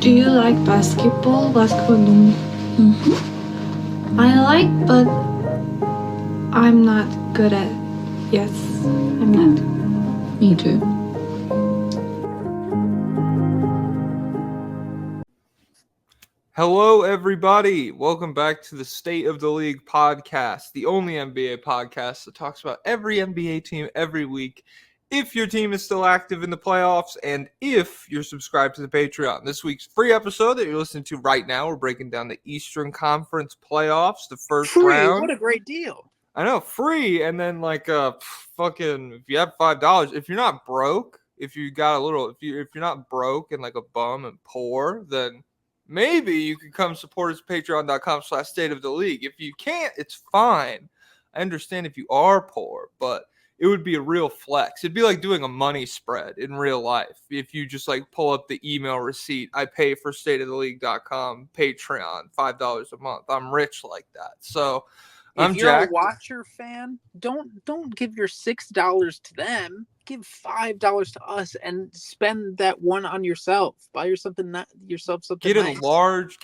Do you like basketball? I like, but I'm not good at. Yes, I'm not. Me too. Hello, everybody. Welcome back to the State of the League podcast, the only NBA podcast that talks about every NBA team every week. If your team is still active in the playoffs and if you're subscribed to the Patreon. This week's free episode that you're listening to right now, we're breaking down the Eastern Conference playoffs, the first round. What a great deal. I know, free, and then fucking if you have $5, if you're not broke, if you got a little, if you're not broke and like a bum and poor, then maybe you can come support us at patreon.com/state of the league. If you can't, it's fine. I understand if you are poor, but it would be a real flex. It'd be like doing a money spread in real life. If you just like pull up the email receipt, I pay for stateoftheleague.com, Patreon, $5 a month. I'm rich like that. So I'm If you're Jack. a Watcher fan, don't give your $6 to them. Give $5 to us and spend that one on yourself. Buy yourself something. Get nice. a large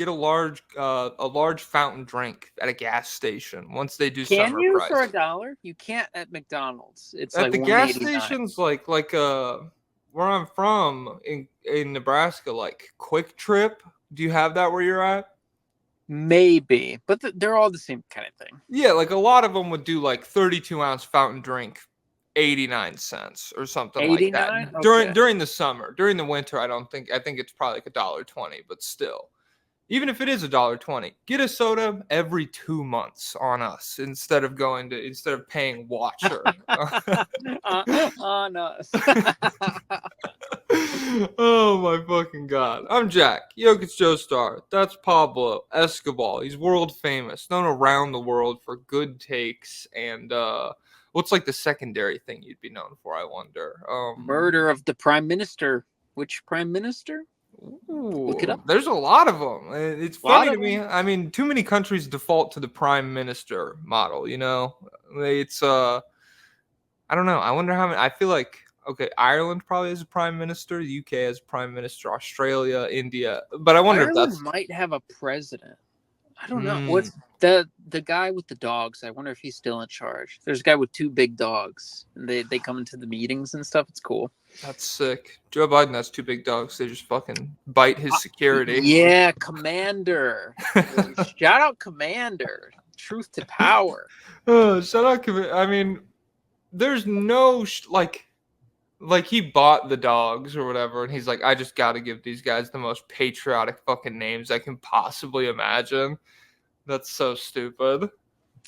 fountain drink at a gas station once they do Can summer you price. for $1? You can't at McDonald's. It's At like the gas $1.89. stations, like where I'm from in Nebraska, like Quick Trip. Do you have that where you're at? Maybe, but they're all the same kind of thing. Yeah, like a lot of them would do like 32-ounce fountain drink, 89 cents or something like that 89? Okay. during the summer. During the winter, I think it's probably like $1.20, but still. Even if it is $1.20, get a soda every 2 months on us instead of paying Watcher. On us. Oh my fucking god. I'm Jack, Jokic Joestar. That's Pablo Escobar. He's world famous, known around the world for good takes and what's like the secondary thing you'd be known for, I wonder? Murder of the Prime Minister. Which Prime Minister? Ooh, Look it up. There's a lot of them. It's funny to me. them. I mean, too many countries default to the prime minister model, you know? It's I don't know. I wonder how many. I feel like Ireland probably has a prime minister, the UK has a prime minister, Australia, India. But I wonder Ireland if that's might have a president. I don't know. Hmm. What's the guy with the dogs? I wonder if he's still in charge. There's a guy with 2 big dogs, and they come into the meetings and stuff. It's cool. that's sick. Joe Biden has 2 big dogs. They just fucking bite his security. Yeah, Commander. Shout out Commander. Truth to power. Shout out. I mean, there's no like he bought the dogs or whatever, and he's like, I just got to give these guys the most patriotic fucking names I can possibly imagine. That's so stupid.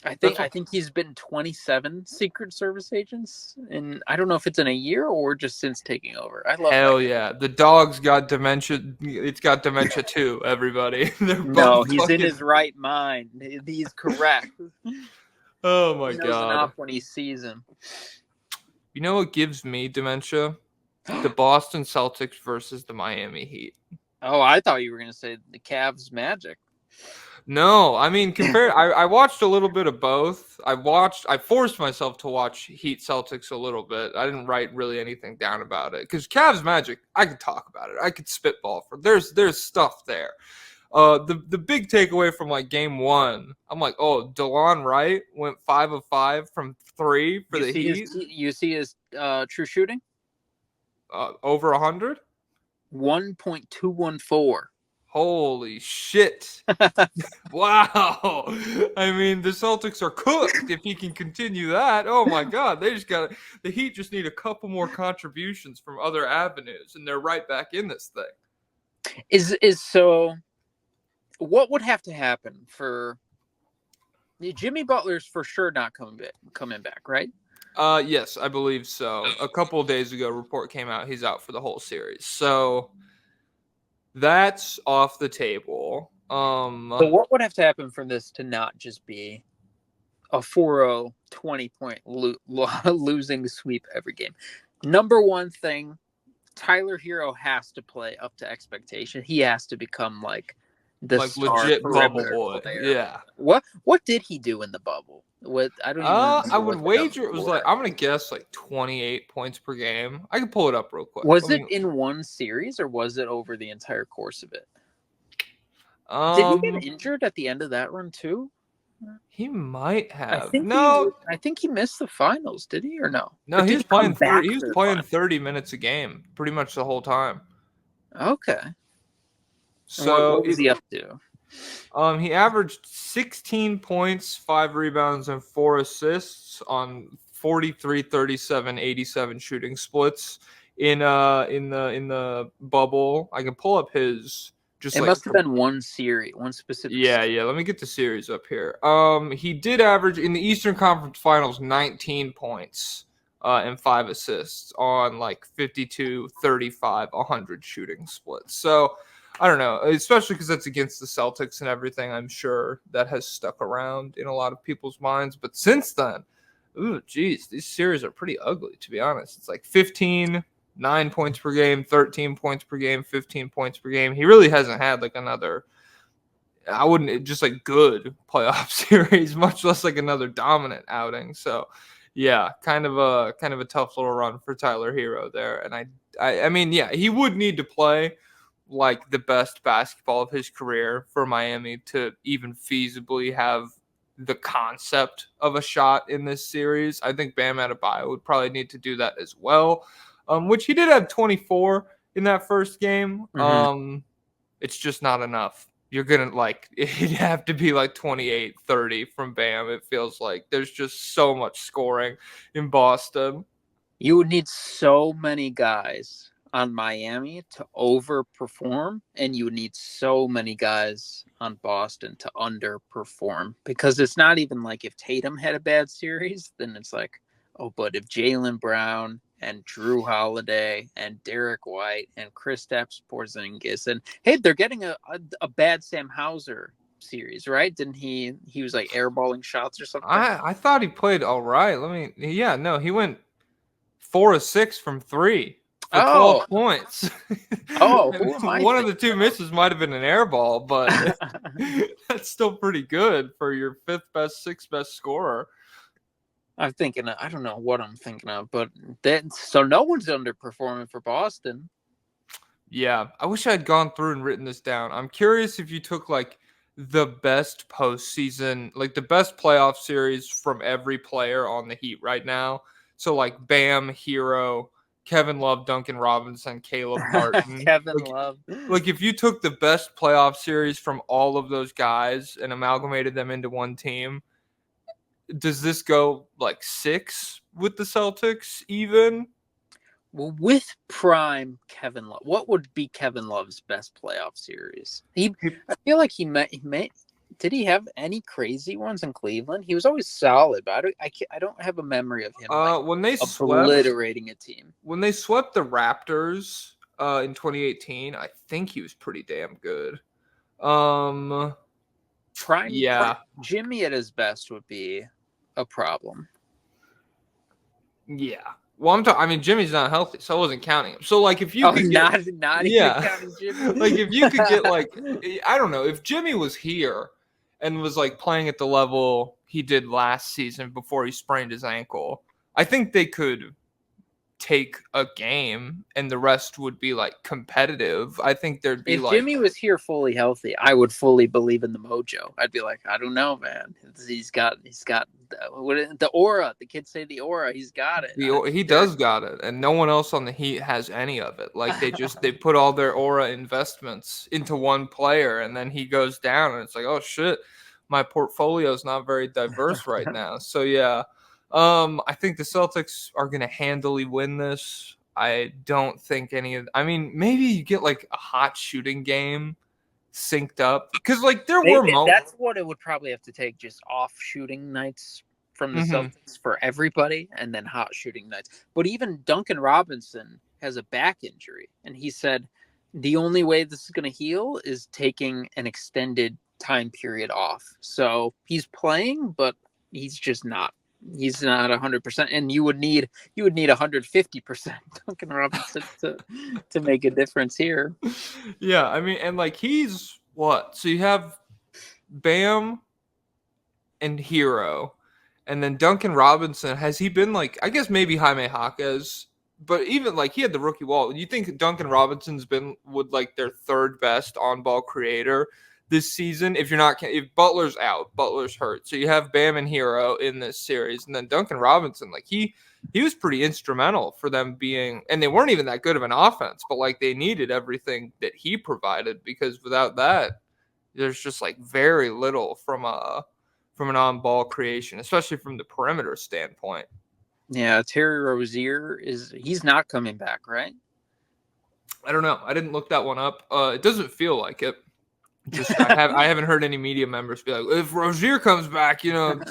I think he's been 27 Secret Service agents, and I don't know if it's in a year or just since taking over. I love. Hell yeah, the dog's got dementia. It's got dementia too. Everybody. No, he's in his right mind. He's correct. Oh my He knows god. enough when he sees him. You know what gives me dementia? The Boston Celtics versus the Miami Heat. Oh, I thought you were going to say the Cavs Magic. No, I mean, I watched a little bit of both. I forced myself to watch Heat Celtics a little bit. I didn't write really anything down about it because Cavs Magic, I could talk about it. I could spitball there's stuff there. The big takeaway from like game 1, I'm like, oh, DeLon Wright went 5 of 5 from 3 for the Heat. You see his true shooting? Over 100? 1.214. Holy shit. Wow. I mean, the Celtics are cooked if he can continue that. Oh my god, the Heat just need a couple more contributions from other avenues and they're right back in this thing. Is so what would have to happen for Jimmy Butler's for sure not coming back, right? Yes, I believe so. A couple of days ago, a report came out he's out for the whole series. So that's off the table. So what would have to happen for this to not just be a 4-0 20-point losing sweep every game? Number one thing, Tyler Hero has to play up to expectation. He has to become like the legit bubble boy. Yeah. What did he do in the bubble? I would wager it was like, I'm gonna guess like 28 points per game. I can pull it up real quick. Was it in one series or was it over the entire course of it? Did he get Um, injured at the end of that run too? he might I have. think No, I think he missed the finals. Did he or no? no, Or he did was he come playing back He was for the playing finals? 30 minutes a game pretty much the whole time. Okay. And So what was he up to? he averaged 16 points, 5 rebounds, and 4 assists on 43, 37, 87 shooting splits in the bubble. I can pull up his just It like must have been one series, one specific yeah, series. yeah. Let me get the series up here. He did average in the Eastern Conference Finals 19 points and 5 assists on like 52, 35, 100 shooting splits. So I don't know, especially because that's against the Celtics and everything. I'm sure that has stuck around in a lot of people's minds. But since then, ooh, geez, these series are pretty ugly, to be honest. It's like 15, 9 points per game, 13 points per game, 15 points per game. He really hasn't had like another I wouldn't just like good playoff series, much less like another dominant outing. So, yeah, kind of a tough little run for Tyler Hero there. And I mean, yeah, he would need to play like the best basketball of his career for Miami to even feasibly have the concept of a shot in this series. I think Bam Adebayo would probably need to do that as well, which he did have 24 in that first game. Mm-hmm. It's just not enough. You're gonna like it'd have to be like 28, 30 from Bam. It feels like there's just so much scoring in Boston. You would need so many guys on Miami to overperform, and you would need so many guys on Boston to underperform, because it's not even like if Tatum had a bad series, then it's like, oh, but if Jaylen Brown and Drew Holiday and Derek White and Kristaps Porzingis, and hey, they're getting a bad Sam Hauser series, right? Didn't he was like airballing shots or something? I thought he played all right. Yeah, no, he went 4 of 6 from 3 for 12 Oh, points. oh, And who am I one of the thinking two of? misses might have been an air ball, but that's still pretty good for your fifth best, sixth best scorer. I'm thinking, I don't know what I'm thinking of, but so no one's underperforming for Boston. Yeah, I wish I had gone through and written this down. I'm curious if you took like the best postseason, like the best playoff series from every player on the Heat right now. So like Bam, Hero, Kevin Love, Duncan Robinson, Caleb Martin. Kevin Love. Like if you took the best playoff series from all of those guys and amalgamated them into one team, does this go like 6 with the Celtics even? Well, with prime Kevin Love, what would be Kevin Love's best playoff series? I feel like he met. Did he have any crazy ones in Cleveland? He was always solid, but I don't have a memory of him like When they swept obliterating a team. when they swept the Raptors in 2018, I think he was pretty damn good. Um, Prime yeah, Jimmy at his best would be a problem. yeah. Well, I mean, Jimmy's not healthy, so I wasn't counting him. So, like, if you Oh, could get, not even yeah, counting Jimmy. like if you could get, like, I don't know, if Jimmy was here and was like playing at the level he did last season before he sprained his ankle, I think they could take a game and the rest would be like competitive. I think there'd be If like Jimmy was here fully healthy, I would fully believe in the mojo. I'd be like, I don't know, man. He's got the aura. The kids say the aura. He's got it. he does got it, and no one else on the Heat has any of it. Like they put all their aura investments into one player, and then he goes down, and it's like, oh shit, my portfolio is not very diverse right now. So yeah, I think the Celtics are gonna handily win this. I don't think any of. I mean, maybe you get like a hot shooting game synced up because like there were moments. That's what it would probably have to take, just off shooting nights from the Mhm. Celtics for everybody, and then hot shooting nights. But even Duncan Robinson has a back injury, and he said the only way this is going to heal is taking an extended time period off. So he's playing, but he's just not. He's not 100%, and you would need 150% Duncan Robinson to make a difference here. Yeah, I mean, and like he's what? So you have Bam and Hero, and then Duncan Robinson. Has he been like? I guess maybe Jaime Jaquez, but even like he had the rookie wall. You think Duncan Robinson's been with like their third best on ball creator this season. If Butler's out, Butler's hurt, so you have Bam and Hero in this series, and then Duncan Robinson, like he was pretty instrumental for them being, and they weren't even that good of an offense, but like they needed everything that he provided, because without that, there's just like very little from an on-ball creation, especially from the perimeter standpoint. Yeah, Terry Rozier he's not coming back, right? I don't know. I didn't look that one up. It doesn't feel like it. Just I haven't heard any media members be like, if Rozier comes back,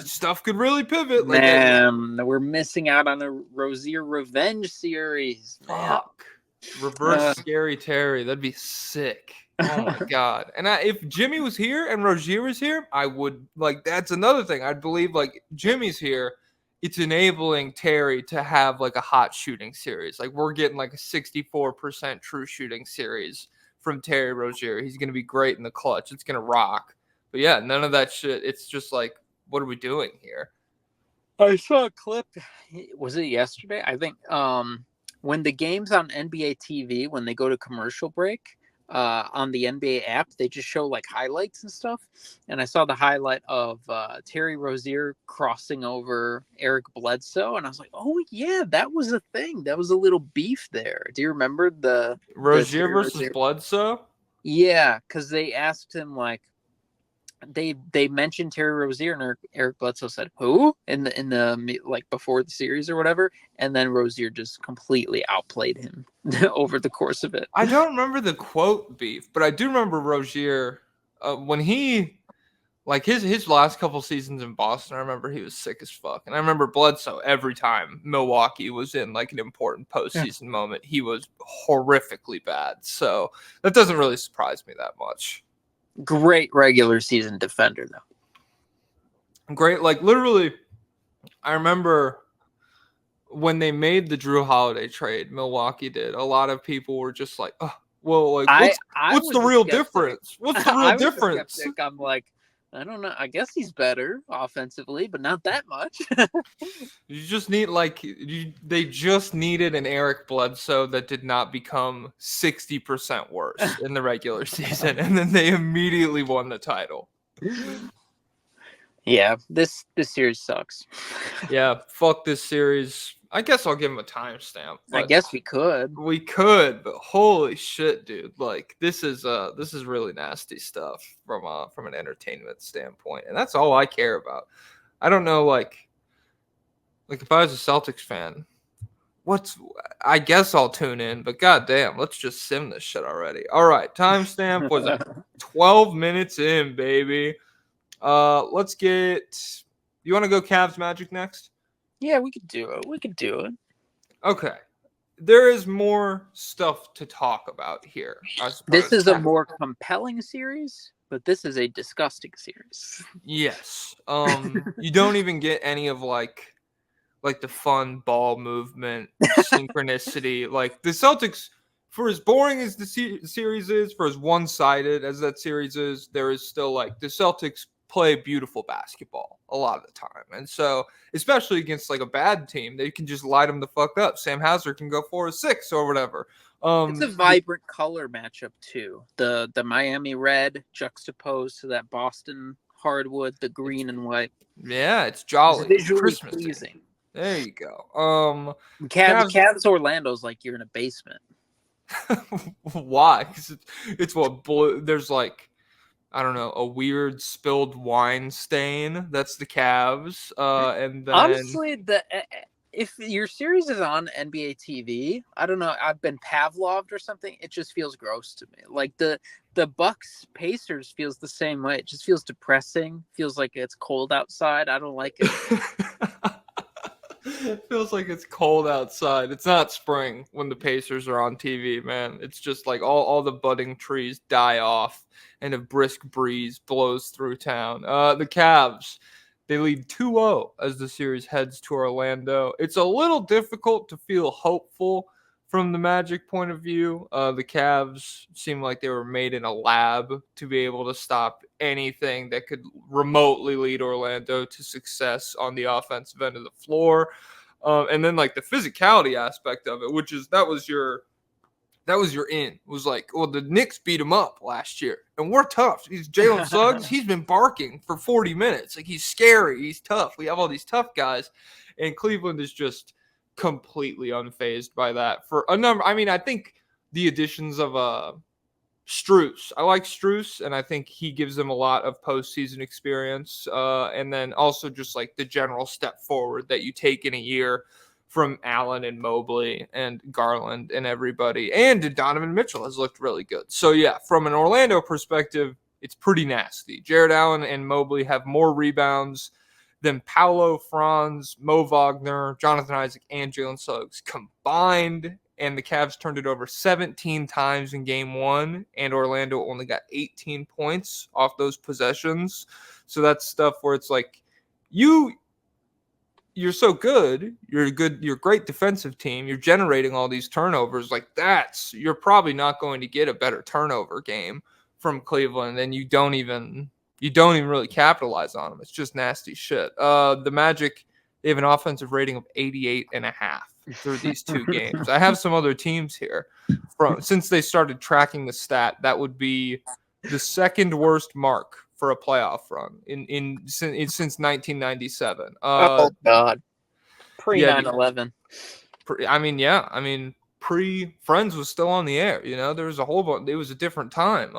stuff could really pivot. Man, we're missing out on a Rozier revenge series. Fuck. Reverse Scary Terry. That'd be sick. Oh my god. And if Jimmy was here and Rozier was here, I would that's another thing. I'd believe Jimmy's here. It's enabling Terry to have a hot shooting series. We're getting a 64% true shooting series from Terry Rozier. He's going to be great in the clutch. It's going to rock. But yeah, none of that shit. It's just what are we doing here? I saw a clip. Was it yesterday? I think when the game's on NBA TV, when they go to commercial break, on the NBA app, they just show highlights and stuff. And I saw the highlight of Terry Rozier crossing over Eric Bledsoe, and I was like, "Oh yeah, that was a thing. That was a little beef there." Do you remember the Rozier versus Bledsoe? Yeah, because they asked him they mentioned Terry Rozier, and Eric Bledsoe said who in the before the series or whatever, and then Rozier just completely outplayed him over the course of it. I don't remember the quote beef, but I do remember Rozier when he his last couple seasons in Boston. I remember he was sick as fuck, and I remember Bledsoe every time Milwaukee was in an important postseason moment, he was horrifically bad. So that doesn't really surprise me that much. Great regular season defender, though. Great. Literally, I remember when they made the Drew Holiday trade, Milwaukee did. A lot of people were just like, oh, well, what's the real difference? What's the real difference? I'm like, I don't know. I guess he's better offensively, but not that much. You just need they just needed an Eric Bledsoe that did not become 60% worse in the regular season, and then they immediately won the title. Yeah, this series sucks. Yeah, fuck this series. I guess I'll give him a timestamp. I guess we could. We could, but holy shit, dude! This is really nasty stuff from an entertainment standpoint, and that's all I care about. I don't know, if I was a Celtics fan, I guess I'll tune in, but goddamn, let's just sim this shit already. All right, timestamp was 12 minutes in, baby. Let's get. You want to go Cavs Magic next? Yeah, we could do it. Okay. There is more stuff to talk about here. This is a more compelling series, but this is a disgusting series. Yes. You don't even get any of the fun ball movement, synchronicity. The Celtics, for as boring as the series is, for as one-sided as that series is, there is still the Celtics play beautiful basketball a lot of the time. And so, especially against a bad team, they can just light them the fuck up. Sam Hauser can go 4 or 6 or whatever. It's a vibrant color matchup too. The Miami red juxtaposed to that Boston hardwood, the green and white. Yeah, it's jolly. It's visually Christmas-y. pleasing. There you go. Cavs Orlando's like you're in a basement. Why? Because it's what blue. There's I don't know, a weird spilled wine stain. That's the Cavs. And then honestly, if your series is on NBA TV, I don't know. I've been Pavloved or something. It just feels gross to me. The Bucks Pacers feels the same way. It just feels depressing. Feels like it's cold outside. I don't like it. It feels like it's cold outside. It's not spring when the Pacers are on TV, man. It's just all the budding trees die off and a brisk breeze blows through town. The Cavs, they lead 2-0 as the series heads to Orlando. It's a little difficult to feel hopeful from the Magic point of view. The Cavs seem like they were made in a lab to be able to stop anything that could remotely lead Orlando to success on the offensive end of the floor. And then the physicality aspect of it, that was your That was your in. It was like, well, the Knicks beat him up last year, and we're tough. He's Jalen Suggs. He's been barking for 40 minutes. Like, he's scary. He's tough. We have all these tough guys, and Cleveland is just completely unfazed by that for a number. I mean, I think the additions of Strus. I like Strus, and I think he gives them a lot of postseason experience. And then also just like the general step forward that you take in a year from Allen and Mobley and Garland and everybody. And Donovan Mitchell has looked really good. So, yeah, from an Orlando perspective, it's pretty nasty. Jared Allen and Mobley have more rebounds than Paolo, Franz, Mo Wagner, Jonathan Isaac, and Jalen Suggs combined. And the Cavs turned it over 17 times in game one, and Orlando only got 18 points off those possessions. So that's stuff where it's like, you're so good. You're a great defensive team. You're generating all these turnovers. Like, you're probably not going to get a better turnover game from Cleveland, and you don't even really capitalize on them. It's just nasty shit. The Magic, they have an offensive rating of 88.5 through these two games. I have some other teams here since they started tracking the stat. That would be the second worst mark for a playoff run since 1997. Oh God, pre 9/11. Pre-Friends was still on the air. There was a whole bunch. It was a different time.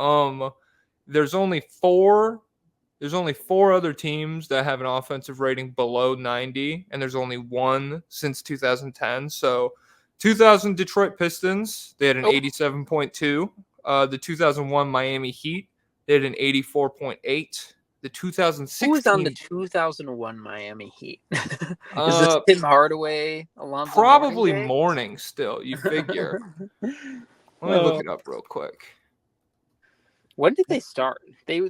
There's only four other teams that have an offensive rating below 90, and there's only one since 2010. So 2000 Detroit Pistons, they had an 87.2. The 2001 Miami Heat, they had an 84.8. The 2016. Who was on the 2001 Miami Heat? Is this Tim Hardaway? Alonzo probably Morning still. You figure. Let me look it up real quick. When did they start? They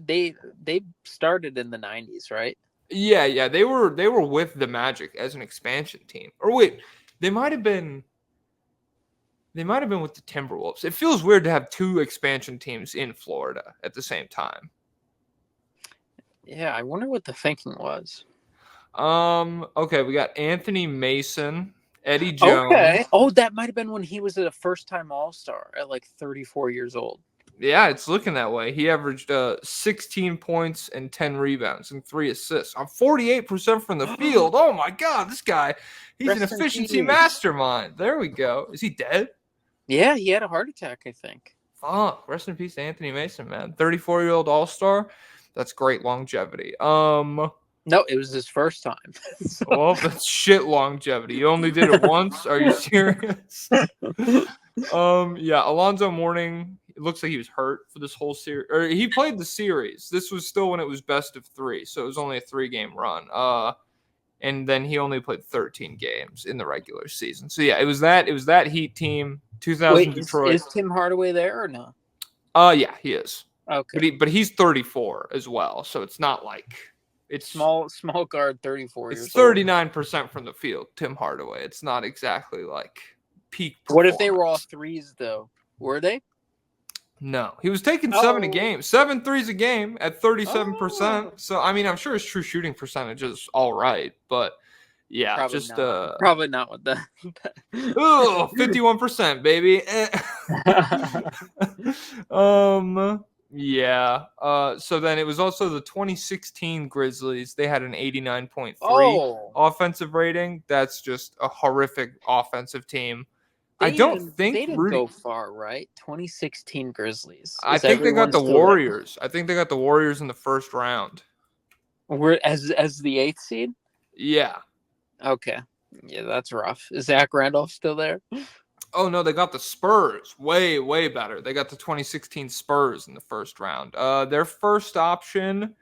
started in the 90s, right? Yeah. They were with the Magic as an expansion team. Or wait, they might have been with the Timberwolves. It feels weird to have two expansion teams in Florida at the same time. Yeah, I wonder what the thinking was. Okay, we got Anthony Mason, Eddie Jones. Okay. Oh, that might have been when he was a first-time All-Star at like 34 years old. Yeah, it's looking that way. He averaged 16 points and 10 rebounds and 3 assists on 48% from the field. Oh my God, this guy, he's an efficiency mastermind. There we go. Is he dead? Yeah, he had a heart attack, I think. Fuck, rest in peace to Anthony Mason, man. 34-year-old All-Star. That's great longevity. No, it was his first time. So. Well, that's shit longevity. You only did it once? Are you serious? Yeah, Alonzo Mourning, it looks like he was hurt for this whole series. Or he played the series. This was still when it was best of 3, so it was only a 3-game run. And then he only played 13 games in the regular season. So yeah, it was that Heat team, 2000 Detroit. Is Tim Hardaway there or no? Yeah, he is. Okay. But he's 34 as well, so it's not like it's small guard, 34 years old. It's 39% from the field, Tim Hardaway. It's not exactly like peak performance. What if they were all threes though? Were they? No. He was taking 7 threes a game at 37%. So I mean, I'm sure his true shooting percentage is all right, but yeah, probably not with that. 51%, baby. Yeah. So then it was also the 2016 Grizzlies. They had an 89.3 offensive rating. That's just a horrific offensive team. I don't think they didn't go far, right? 2016 Grizzlies. I think they got the Warriors. I think they got the Warriors in the first round. As the 8th seed? Yeah. Okay. Yeah, that's rough. Is Zach Randolph still there? Oh, no, they got the Spurs. Way, way better. They got the 2016 Spurs in the first round. Their first option,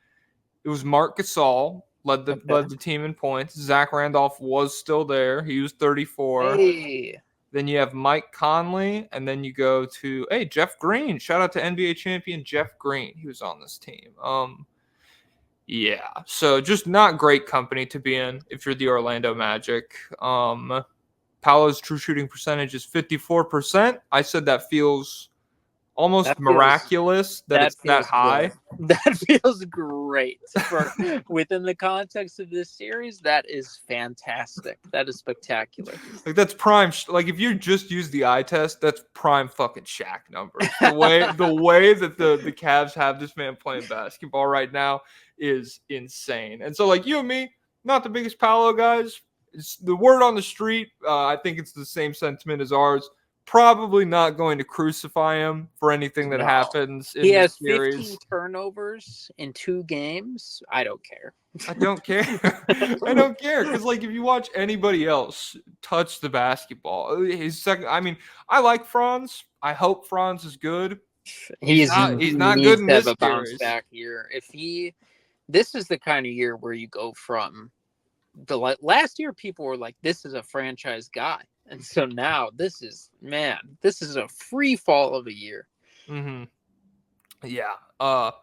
it was Marc Gasol, led the team in points. Zach Randolph was still there. He was 34. Hey. Then you have Mike Conley, and then you go to, Jeff Green. Shout out to NBA champion Jeff Green. He was on this team. Yeah, so just not great company to be in if you're the Orlando Magic. Paolo's true shooting percentage is 54%. I said that feels almost That feels- miraculous that it's that feels high. good. That feels great for within the context of this series. That is fantastic. That is spectacular. Like that's prime. Like if you just use the eye test, that's prime fucking Shaq numbers. The way that the Cavs have this man playing basketball right now is insane. And so like you and me, not the biggest Paolo guys. It's the word on the street. I think it's the same sentiment as ours. Probably not going to crucify him for anything that No. happens in He this has series. 15 turnovers in 2 games. I don't care. I don't care. I don't care because, like, if you watch anybody else touch the basketball, his second. I mean, I like Franz. I hope Franz is good. He's not good in to have this a bounce series. back year. This is the kind of year where you go from the last year. People were like, "This is a franchise guy," and so now this is a free fall of a year. Mm-hmm. Yeah.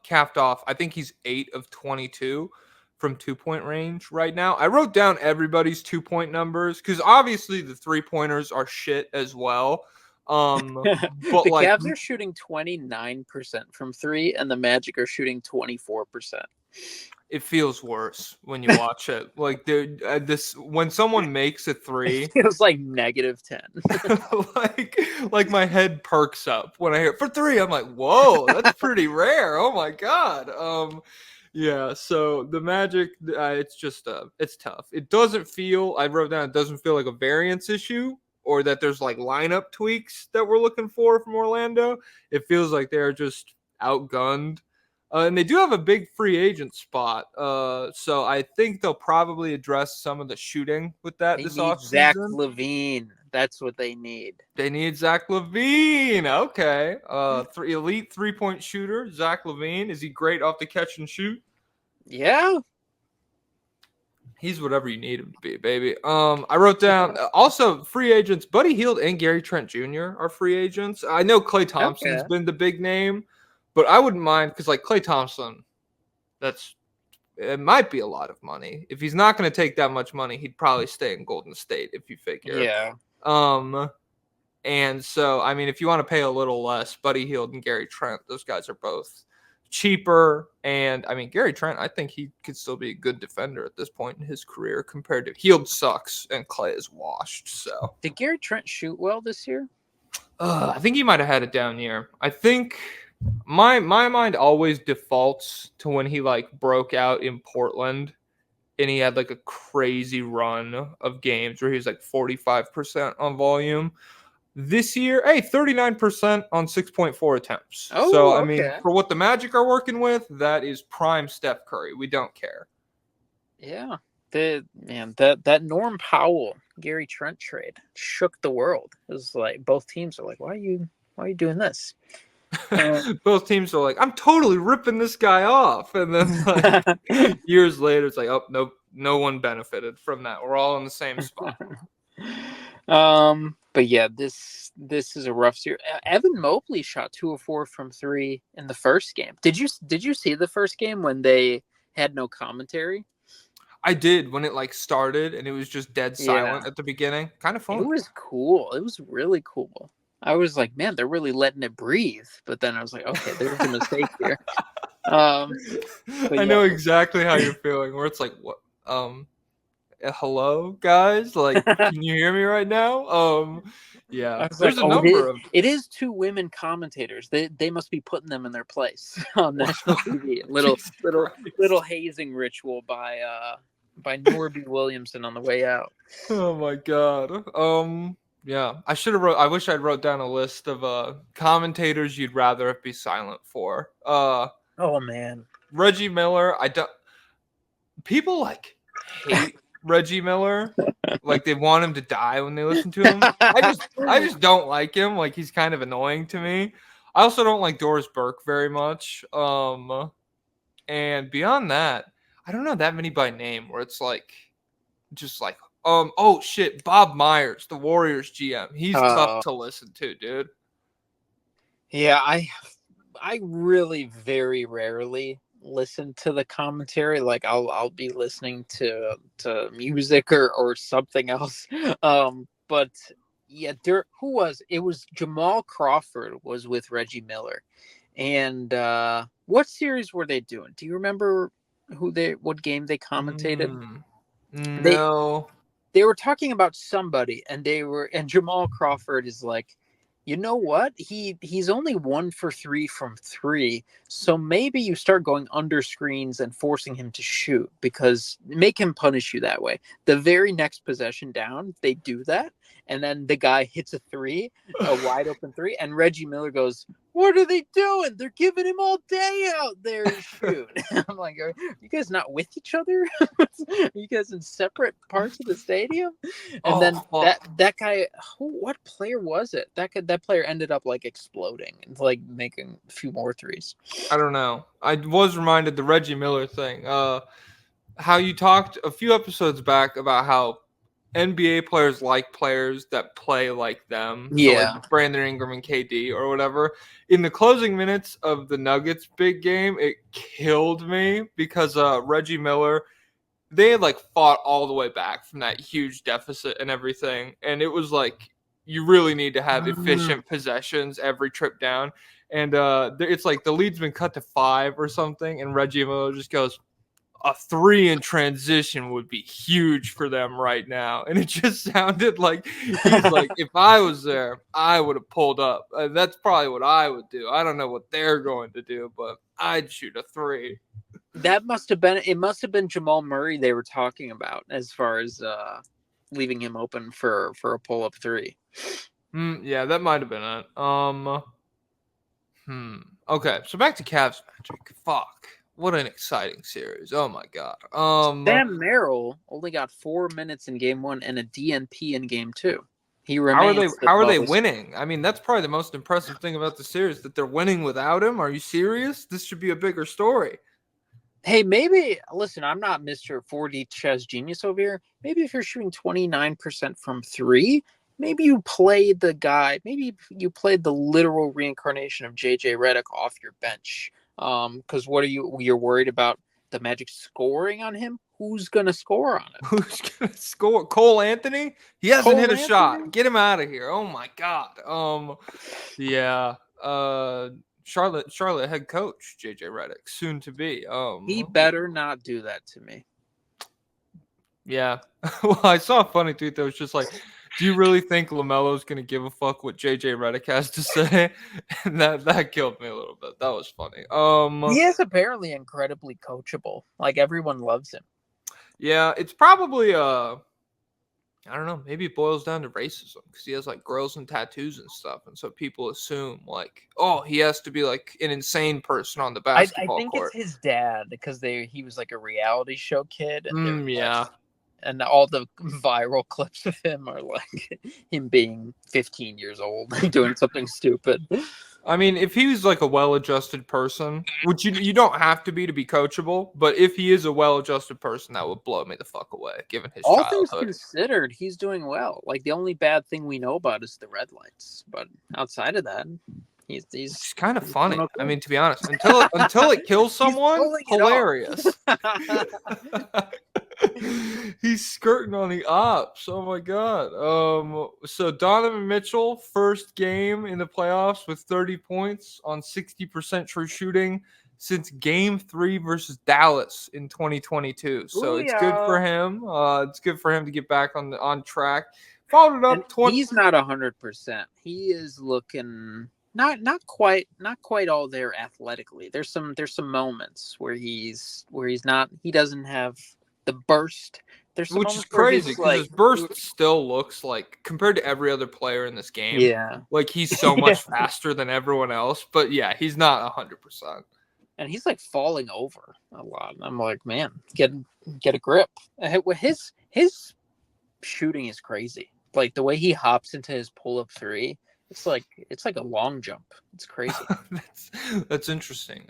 Capped off. I think he's 8 of 22 from 2-point range right now. I wrote down everybody's 2-point numbers because obviously the 3-pointers are shit as well. But the like Cavs are shooting 29% from 3, and the Magic are shooting 24%. it feels worse when you watch it. Like this when someone makes a 3, It feels like -10. like my head perks up when I hear for 3. I'm like, whoa, that's pretty rare. Oh my god. Yeah. So the Magic, it's just it's tough. It doesn't feel. I wrote down. It doesn't feel like a variance issue or that there's like lineup tweaks that we're looking for from Orlando. It feels like they're just outgunned. And they do have a big free agent spot. So I think they'll probably address some of the shooting with that They this need Zach offseason. LaVine. That's what they need. They need Zach LaVine. Okay. Elite 3-point shooter, Zach LaVine. Is he great off the catch and shoot? Yeah. He's whatever you need him to be, baby. I wrote down also free agents. Buddy Hield and Gary Trent Jr. are free agents. I know Klay Thompson's been the big name, but I wouldn't mind because like Klay Thompson, it might be a lot of money. If he's not going to take that much money, he'd probably stay in Golden State if you figure. Yeah. And so I mean, if you want to pay a little less, Buddy Hield and Gary Trent, those guys are both cheaper. And I mean, Gary Trent, I think he could still be a good defender at this point in his career compared to Hield sucks and Klay is washed. So did Gary Trent shoot well this year? I think he might have had a down year. I think my mind always defaults to when he like broke out in Portland and he had like a crazy run of games where he was like 45% on volume. This year, 39% on 6.4 attempts. Oh, so, I mean, okay. for what the Magic are working with, that is prime Steph Curry. We don't care. Yeah. That Norm Powell, Gary Trent trade shook the world. It was like both teams are like, why are you doing this? Both teams are like, I'm totally ripping this guy off. And then like years later, it's like, oh, no one benefited from that. We're all in the same spot. But yeah, this is a rough series. Evan Mobley shot 2 of 4 from 3 in the first game. Did you see the first game when they had no commentary? I did when it like started and it was just dead silent at the beginning. Kind of fun. It was cool. It was really cool. I was like, man, they're really letting it breathe. But then I was like, okay, there's a mistake here. I know exactly how you're feeling. Where it's like, what? Hello, guys. Like, can you hear me right now? Yeah. There's a number of. It is 2 women commentators. They must be putting them in their place on national TV. Little hazing ritual by Norby Williamson on the way out. Oh my god. Yeah. I wish I'd wrote down a list of commentators you'd rather be silent for. Oh man. Reggie Miller. People like hate Reggie Miller. Like they want him to die when they listen to him. I just don't like him. Like he's kind of annoying to me. I also don't like Doris Burke very much. And beyond that, I don't know that many by name where it's like just like oh shit, Bob Myers, the Warriors GM. He's tough to listen to, dude. Yeah, I really very rarely listen to the commentary. Like I'll be listening to music or something else. But Yeah, who was it? Was Jamal Crawford was with Reggie Miller, and what series were they doing? Do you remember what game they commentated? They No. they were talking about somebody, and Jamal Crawford is like, you know what? He's only 1 for 3 from three, so maybe you start going under screens and forcing him to shoot, because make him punish you that way. The very next possession down, they do that, and then the guy hits a wide open three, and Reggie Miller goes, "What are they doing? They're giving him all day out there to shoot." I'm like, are you guys not with each other? Are you guys in separate parts of the stadium? And then that guy, what player was it? That player ended up like exploding and like making a few more threes. I don't know. I was reminded the Reggie Miller thing. How you talked a few episodes back about how NBA players like players that play like them. So Yeah. like Brandon Ingram and KD or whatever. In the closing minutes of the Nuggets big game, it killed me because Reggie Miller, they had like fought all the way back from that huge deficit and everything. And it was like, you really need to have efficient possessions every trip down. And it's like the lead's been cut to 5 or something. And Reggie Miller just goes, a 3 in transition would be huge for them right now. And it just sounded like he's like, if I was there, I would have pulled up. That's probably what I would do. I don't know what they're going to do, but I'd shoot a 3. It must have been Jamal Murray they were talking about as far as leaving him open for a pull-up 3. Yeah, that might have been it. Okay, so back to Cavs Magic. Fuck. What an exciting series. Oh my god. Sam Merrill only got 4 minutes in game 1 and a DNP in game 2. He remains. How are they winning? I mean, that's probably the most impressive thing about the series, that they're winning without him. Are you serious? This should be a bigger story. Hey, maybe listen, I'm not Mr. 4D chess genius over here. Maybe if you're shooting 29% from 3, maybe you play the guy. Maybe you played the literal reincarnation of JJ Redick off your bench. Because you're worried about the Magic scoring on him? Who's gonna score on it? Who's gonna score? Cole Anthony? He hasn't hit a shot. Get him out of here. Oh my god. Yeah. Charlotte head coach JJ Redick, soon to be. He better not do that to me. Yeah. Well, I saw a funny tweet that was just like, do you really think LaMelo's going to give a fuck what JJ Redick has to say? And that killed me a little bit. That was funny. He is apparently incredibly coachable. Like, everyone loves him. Yeah, it's probably I don't know, maybe it boils down to racism, because he has like girls and tattoos and stuff, and so people assume like, oh, he has to be like an insane person on the basketball court. I think it's his dad, because he was like a reality show kid, and yeah. And all the viral clips of him are like him being 15 years old doing something stupid. I mean, if he was like a well-adjusted person, which you don't have to be coachable, but if he is a well-adjusted person, that would blow me the fuck away, given his all childhood. Things considered, he's doing well. Like, the only bad thing we know about is the red lights, but outside of that, he's kind of funny. Okay. I mean, to be honest, until it kills someone, hilarious. He's skirting on the ops. Oh my god. So Donovan Mitchell, first game in the playoffs with 30 points on 60% true shooting since Game 3 versus Dallas in 2022. So it's good for him. It's good for him to get back on track. Followed up. He's not 100%. He is looking not quite all there athletically. There's some moments where he doesn't have the burst. Which is crazy, because his burst still looks like, compared to every other player in this game, like he's so much faster than everyone else. But yeah, he's not 100%. And he's like falling over a lot. I'm like, man, get a grip. His shooting is crazy. Like, the way he hops into his pull-up 3. It's like a long jump. It's crazy. That's interesting.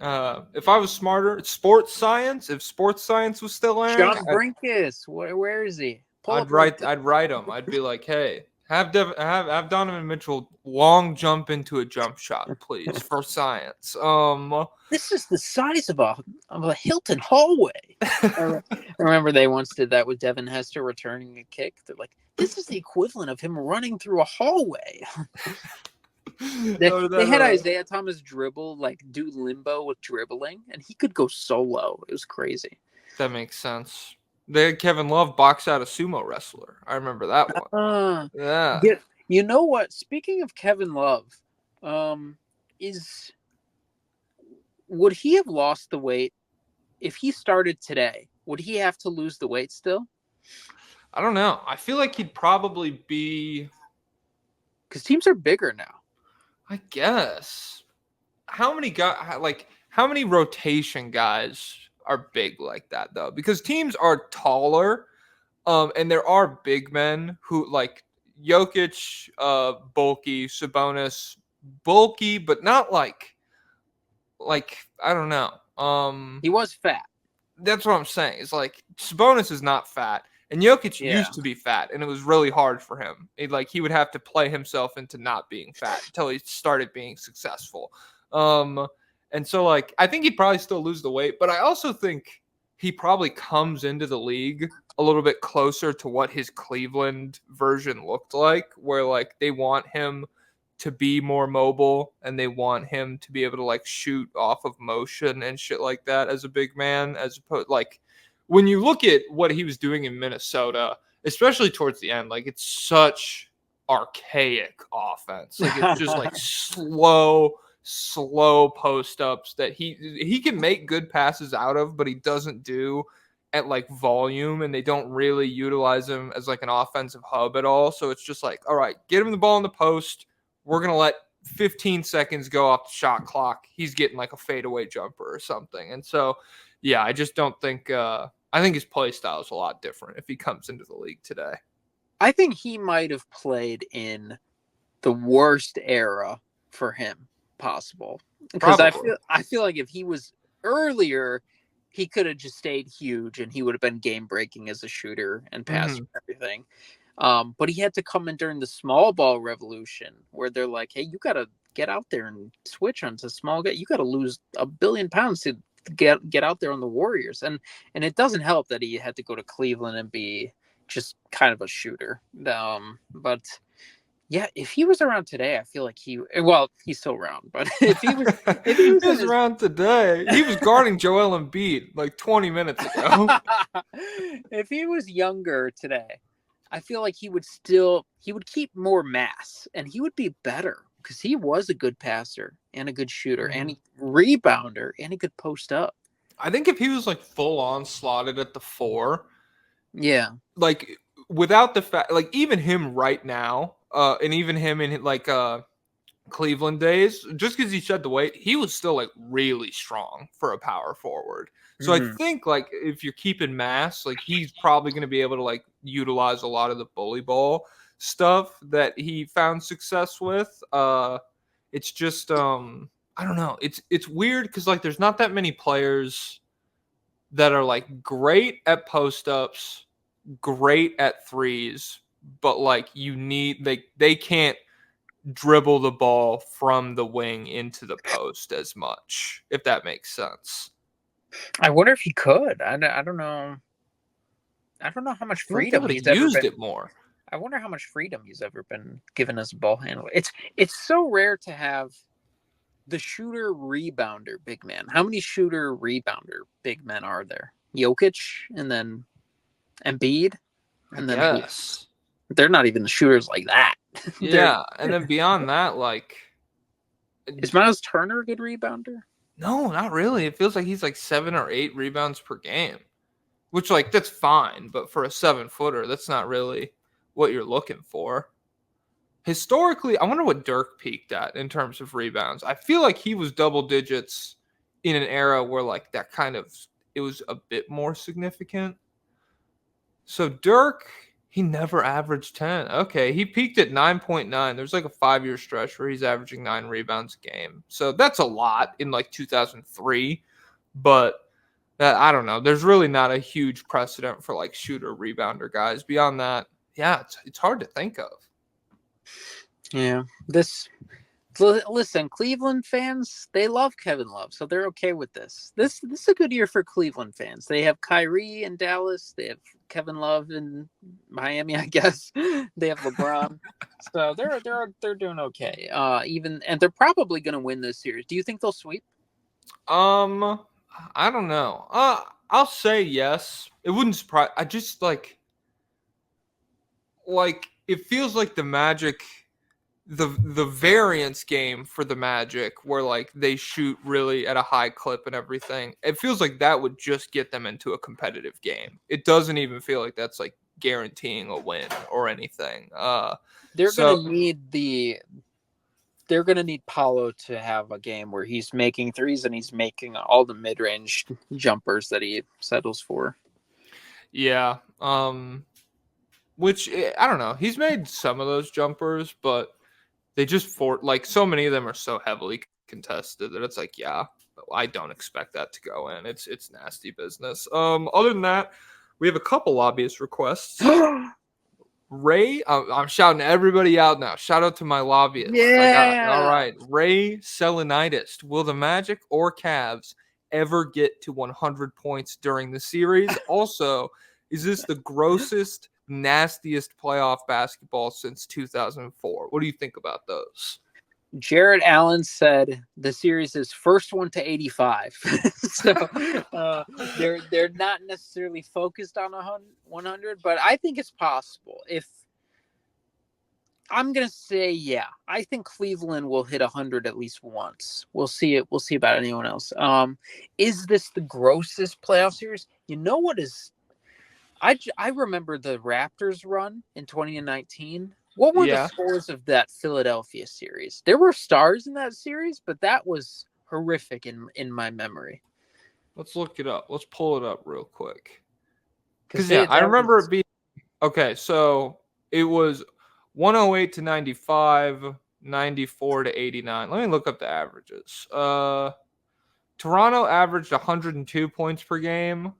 If I was smarter, it's sports science. If sports science was still airing, John Brinkus, where is he? I'd write him. I'd be like, hey, Have Donovan Mitchell long jump into a jump shot, please, for science. This is the size of a Hilton hallway. I remember they once did that with Devin Hester returning a kick. They're like, this is the equivalent of him running through a hallway. They had Isaiah Thomas dribble, like do limbo with dribbling, and he could go solo. It was crazy. That makes sense. They had Kevin Love box out a sumo wrestler. I remember that one. Yeah. You know what? Speaking of Kevin Love, would he have lost the weight if he started today? Would he have to lose the weight still? I don't know. I feel like he'd probably be, because teams are bigger now. I guess. How many rotation guys are big like that though? Because teams are taller, and there are big men who like Jokic, bulky, Sabonis, bulky, but not like I don't know. He was fat. That's what I'm saying. It's like Sabonis is not fat, and Jokic used to be fat, and it was really hard for him. He would have to play himself into not being fat until he started being successful. And so I think he'd probably still lose the weight, but I also think he probably comes into the league a little bit closer to what his Cleveland version looked like, where they want him to be more mobile and they want him to be able to shoot off of motion and shit like that as a big man, as opposed when you look at what he was doing in Minnesota, especially towards the end, it's such archaic offense. It's just slow post ups that he can make good passes out of, but he doesn't do at volume, and they don't really utilize him as an offensive hub at all. So it's just all right, get him the ball in the post. We're going to let 15 seconds go off the shot clock. He's getting a fadeaway jumper or something. And so, yeah, I just don't think I think his play style is a lot different if he comes into the league today. I think he might have played in the worst era for him possible. Because I feel like if he was earlier, he could have just stayed huge and he would have been game breaking as a shooter and passer and everything. But he had to come in during the small ball revolution where they're like, hey, you got to get out there and switch onto small guy. You got to lose 1 billion pounds to get out there on the Warriors. And it doesn't help that he had to go to Cleveland and be just kind of a shooter. But yeah, if he was around today, I feel like he's still around, but if he was around today, he was guarding Joel Embiid 20 minutes ago. If he was younger today, I feel like he would keep more mass and he would be better because he was a good passer and a good shooter and a rebounder and he could post up. I think if he was full on slotted at the 4, yeah, without the fact, even him right now, and even him in Cleveland days, just because he shed the weight, he was still really strong for a power forward. So I think if you're keeping mass, he's probably going to be able to utilize a lot of the bully ball stuff that he found success with. It's just I don't know. It's weird because there's not that many players that are great at post ups, great at threes, but they can't dribble the ball from the wing into the post as much, if that makes sense. I wonder if he could. I don't know. I don't know how much freedom he's used it more. I wonder how much freedom he's ever been given as a ball handler. It's so rare to have the shooter rebounder big man. How many shooter rebounder big men are there? Jokic and then Embiid, and then yes, they're not even the shooters like that. Yeah, and then beyond that, is Miles Turner a good rebounder? No, not really. It feels like he's 7 or 8 rebounds per game, which that's fine, but for a 7-footer, that's not really what you're looking for. Historically, I wonder what Dirk peaked at in terms of rebounds. I feel like he was double digits in an era where that kind of it was a bit more significant. So Dirk, he never averaged 10. Okay, he peaked at 9.9. There's a 5-year stretch where he's averaging 9 rebounds a game. So that's a lot in 2003. But I don't know. There's really not a huge precedent for shooter rebounder guys. Beyond that, yeah, it's hard to think of. Yeah. Listen, Cleveland fans, they love Kevin Love, so they're okay with this. This is a good year for Cleveland fans. They have Kyrie in Dallas. They have Kevin Love in Miami, I guess. They have LeBron. So they're doing okay. And they're probably going to win this series. Do you think they'll sweep? I don't know. I'll say yes. It wouldn't surprise. I just like it feels like the Magic, the variance game for the Magic, where like they shoot really at a high clip and everything. It feels like that would just get them into a competitive game. It doesn't even feel like that's like guaranteeing a win or anything. They're So going to need they're going to need Paulo to have a game where he's making threes and he's making all the mid-range jumpers that he settles for. yeah, which I don't know. He's made some of those jumpers, but they just like so many of them are so heavily contested that it's like, yeah, I don't expect that to go in. It's nasty business. Other than that, we have a couple lobbyist requests. Ray, I'm shouting everybody out now. Shout out to my lobbyists. Yeah. All right. Ray Selenitis. Will the Magic or Cavs ever get to 100 points during the series? Also, is this the grossest, nastiest playoff basketball since 2004? What do you think about those? Jared Allen said the series is first one to 85. So they're not necessarily focused on 100, but I think it's possible. If I'm gonna say, yeah, I think Cleveland will hit 100 at least once. We'll see it. We'll see about anyone else. Is this the grossest playoff series? You know what is? I remember the Raptors run in 2019. What were the Yeah. scores of that Philadelphia series? There were stars in that series, but that was horrific in my memory. Let's look it up. Let's pull it up real quick. Because Because I remember it being okay. So it was 108 to 95, 94 to 89. Let me look up the averages. Toronto averaged 102 points per game.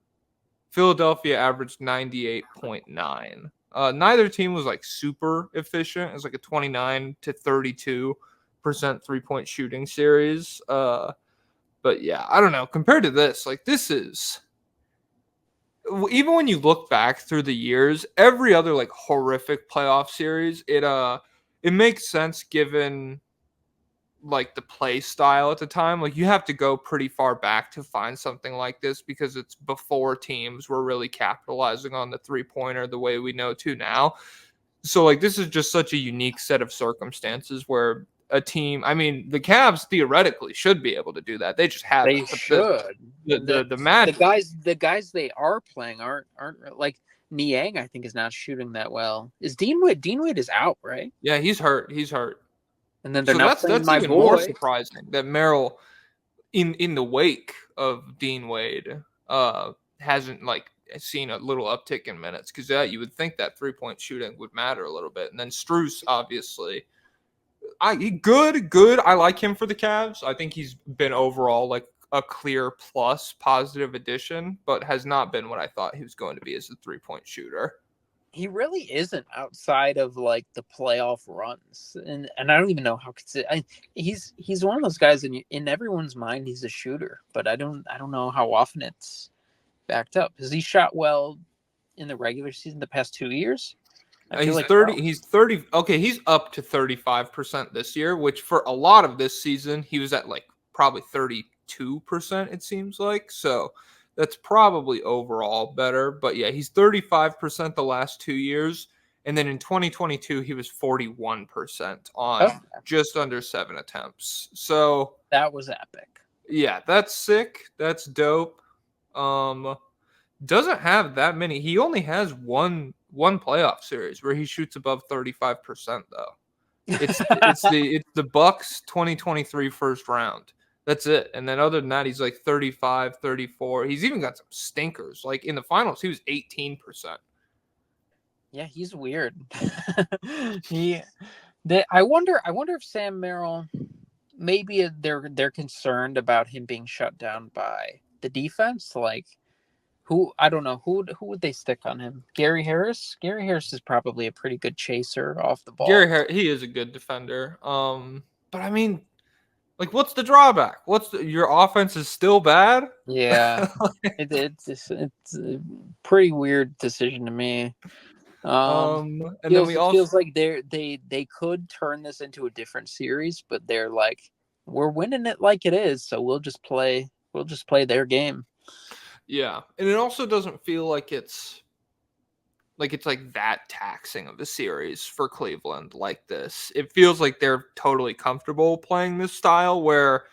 Philadelphia averaged 98.9. Neither team was like super efficient. It was like a 29 to 32% 3-point shooting series. But yeah, I don't know. Compared to this, like this is even when you look back through the years, every other like horrific playoff series, it makes sense given like the play style at the time. Like you have to go pretty far back to find something like this because it's before teams were really capitalizing on the 3-pointer the way we know to now. So like this is just such a unique set of circumstances where a team, I mean, the Cavs theoretically should be able to do that. They just haven't. they should. The Magic, The guys they are playing aren't like Niang. I think is not shooting that well. Is Dean Wade? Dean Wade is out, right? yeah, he's hurt. He's hurt. And then they're So not playing that's my even more boy. surprising that Merrill, in the wake of Dean Wade, hasn't like seen a little uptick in minutes because you would think that 3-point shooting would matter a little bit. And then Strus, obviously, good. I like him for the Cavs. I think he's been overall like a clear plus positive addition, but has not been what I thought he was going to be as a 3-point shooter. He really isn't outside of like the playoff runs, and I don't even know how he's one of those guys in everyone's mind. He's a shooter, but I don't know how often it's backed up. Has he shot well in the regular season the past 2 years? He's 30. He's 30. Okay, he's up to 35% this year, which for a lot of this season he was at like probably 32%. It seems like so. That's probably overall better. But yeah, he's 35% the last 2 years. And then in 2022, he was 41% on just under 7 attempts. So that was epic. Yeah, that's sick. That's dope. Doesn't have that many. He only has one playoff series where he shoots above 35% though. It's the Bucks 2023 first round. That's it. And then other than that, he's like 35, 34. He's even got some stinkers. Like in the finals, he was 18%. Yeah, he's weird. I wonder if Sam Merrill, maybe they're concerned about him being shut down by the defense. Like Who I don't know who would they stick on him? Gary Harris. Gary Harris is probably a pretty good chaser off the ball. He is a good defender. But I mean, like, what's the drawback? Your offense is still bad? Yeah, it's a pretty weird decision to me. And then we also Feels like they could turn this into a different series, but they're like, we're winning it like it is, so we'll just play their game. yeah, and it also doesn't feel like it's like that taxing of a series for Cleveland like this. It feels like they're totally comfortable playing this style where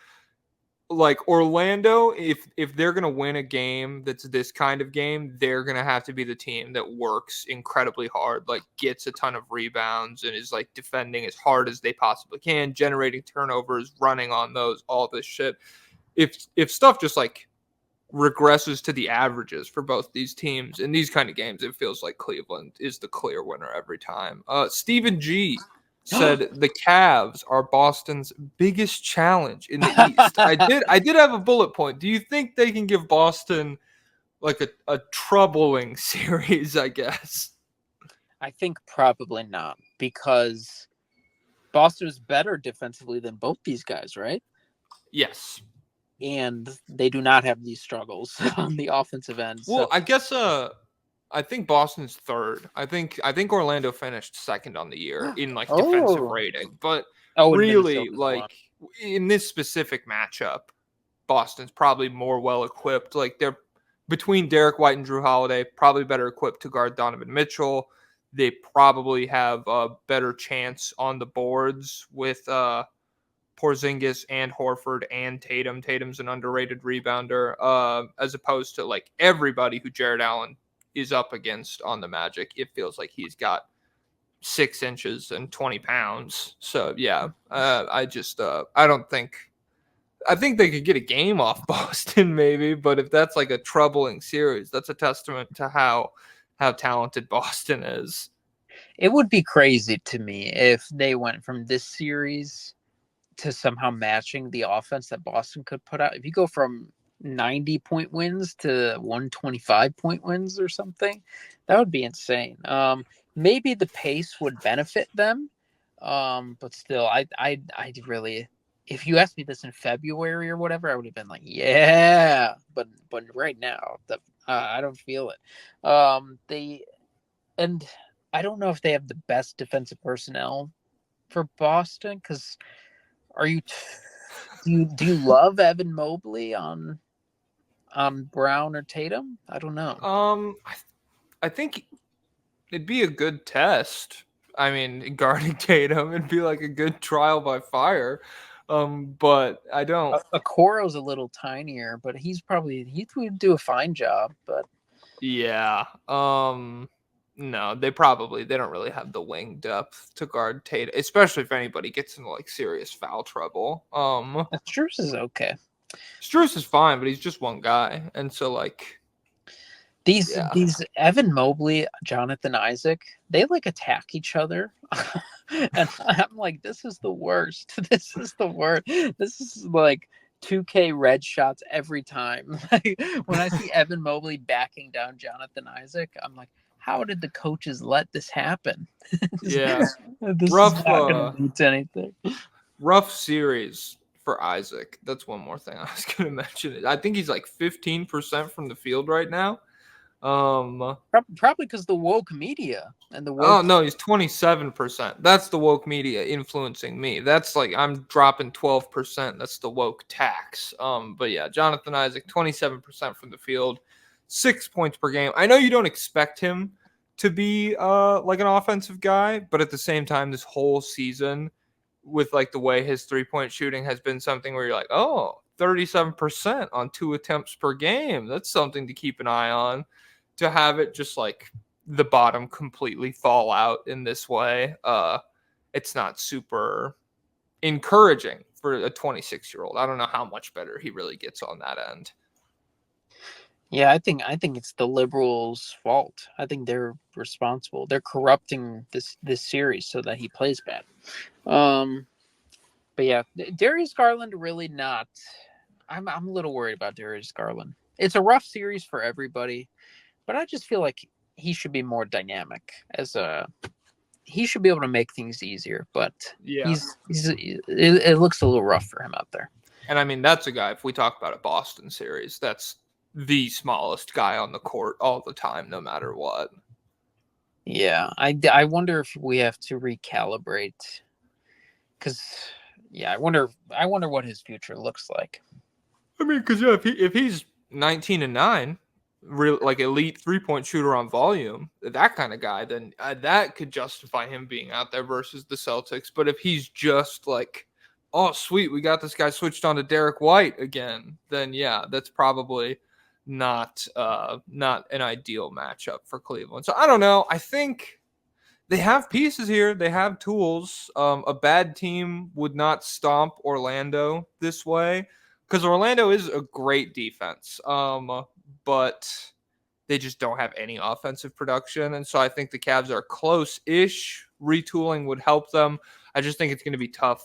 like Orlando, if they're gonna win a game that's this kind of game, they're gonna have to be the team that works incredibly hard, like gets a ton of rebounds and is like defending as hard as they possibly can, generating turnovers, running on those, all this shit. If stuff just like regresses to the averages for both these teams in these kind of games, it feels like Cleveland is the clear winner every time. Stephen G said the Cavs are Boston's biggest challenge in the East. I did have a bullet point. Do you think they can give Boston like a troubling series, I guess? I think probably not, because Boston is better defensively than both these guys, right? Yes. And they do not have these struggles on the offensive end. Well, So I guess I think Boston's third. I think Orlando finished second on the year in like defensive rating. But really, like in this specific matchup, Boston's probably more well equipped. Like they're between Derek White and Drew Holiday, probably better equipped to guard Donovan Mitchell. They probably have a better chance on the boards with Porzingis and Horford and Tatum. Tatum's an underrated rebounder, as opposed to like everybody who Jared Allen is up against on the Magic. It feels like he's got 6 inches and 20 pounds. So yeah, I don't think. I think they could get a game off Boston maybe, but if that's like a troubling series, that's a testament to how talented Boston is. it would be crazy to me if they went from this series to somehow matching the offense that Boston could put out. If you go from 90-point wins to 125-point wins or something, that would be insane. Maybe the pace would benefit them, but still, I really, if you asked me this in February or whatever, I would have been like, yeah. But right now, I don't feel it. And I don't know if they have the best defensive personnel for Boston, because do you love Evan Mobley on Brown or Tatum? I don't know. I think it'd be a good test. I mean, guarding Tatum, it'd be like a good trial by fire. But I don't. Okoro's a little tinier, but he would do a fine job. But Yeah. No, they don't really have the wing depth to guard Tatum, especially if anybody gets into like serious foul trouble. Strus is okay. Strus is fine, but he's just one guy, and so like these Evan Mobley, Jonathan Isaac, they like attack each other, and I'm like, this is the worst. This is the worst. This is like 2K red shots every time. Like, when I see Evan Mobley backing down Jonathan Isaac, I'm like, how did the coaches let this happen? Yeah, this rough, is not going to lead to anything. Rough series for Isaac. That's one more thing I was going to mention. I think he's like 15% from the field right now. Probably because the woke media and the woke. Oh no, he's 27%. That's the woke media influencing me. That's like I'm dropping 12%. That's the woke tax. But yeah, Jonathan Isaac, 27% from the field, 6 points per game. I know you don't expect him to be like an offensive guy, but at the same time, this whole season, with like the way his 3-point shooting has been something where you're like, oh, 37% on 2 attempts per game. That's something to keep an eye on. To have it just like the bottom completely fall out in this way, it's not super encouraging for a 26-year-old. I don't know how much better he really gets on that end. Yeah, I think it's the Liberals' fault. I think they're responsible. They're corrupting this series so that he plays bad. But yeah, Darius Garland really not. I'm a little worried about Darius Garland. it's a rough series for everybody, but I just feel like he should be more dynamic he should be able to make things easier, but Yeah. it looks a little rough for him out there. And I mean, that's a guy, if we talk about a Boston series, that's the smallest guy on the court all the time, no matter what. Yeah, I wonder if we have to recalibrate, because I wonder what his future looks like. I mean, because yeah, if he's 19-9, real like elite 3-point shooter on volume, that kind of guy, then that could justify him being out there versus the Celtics. But if he's just like, oh sweet, we got this guy switched on to Derek White again, then yeah, that's probably not an ideal matchup for Cleveland. So I don't know. I think they have pieces here. They have tools. A bad team would not stomp Orlando this way, because Orlando is a great defense. But they just don't have any offensive production. And so I think the Cavs are close-ish. Retooling would help them. I just think it's going to be tough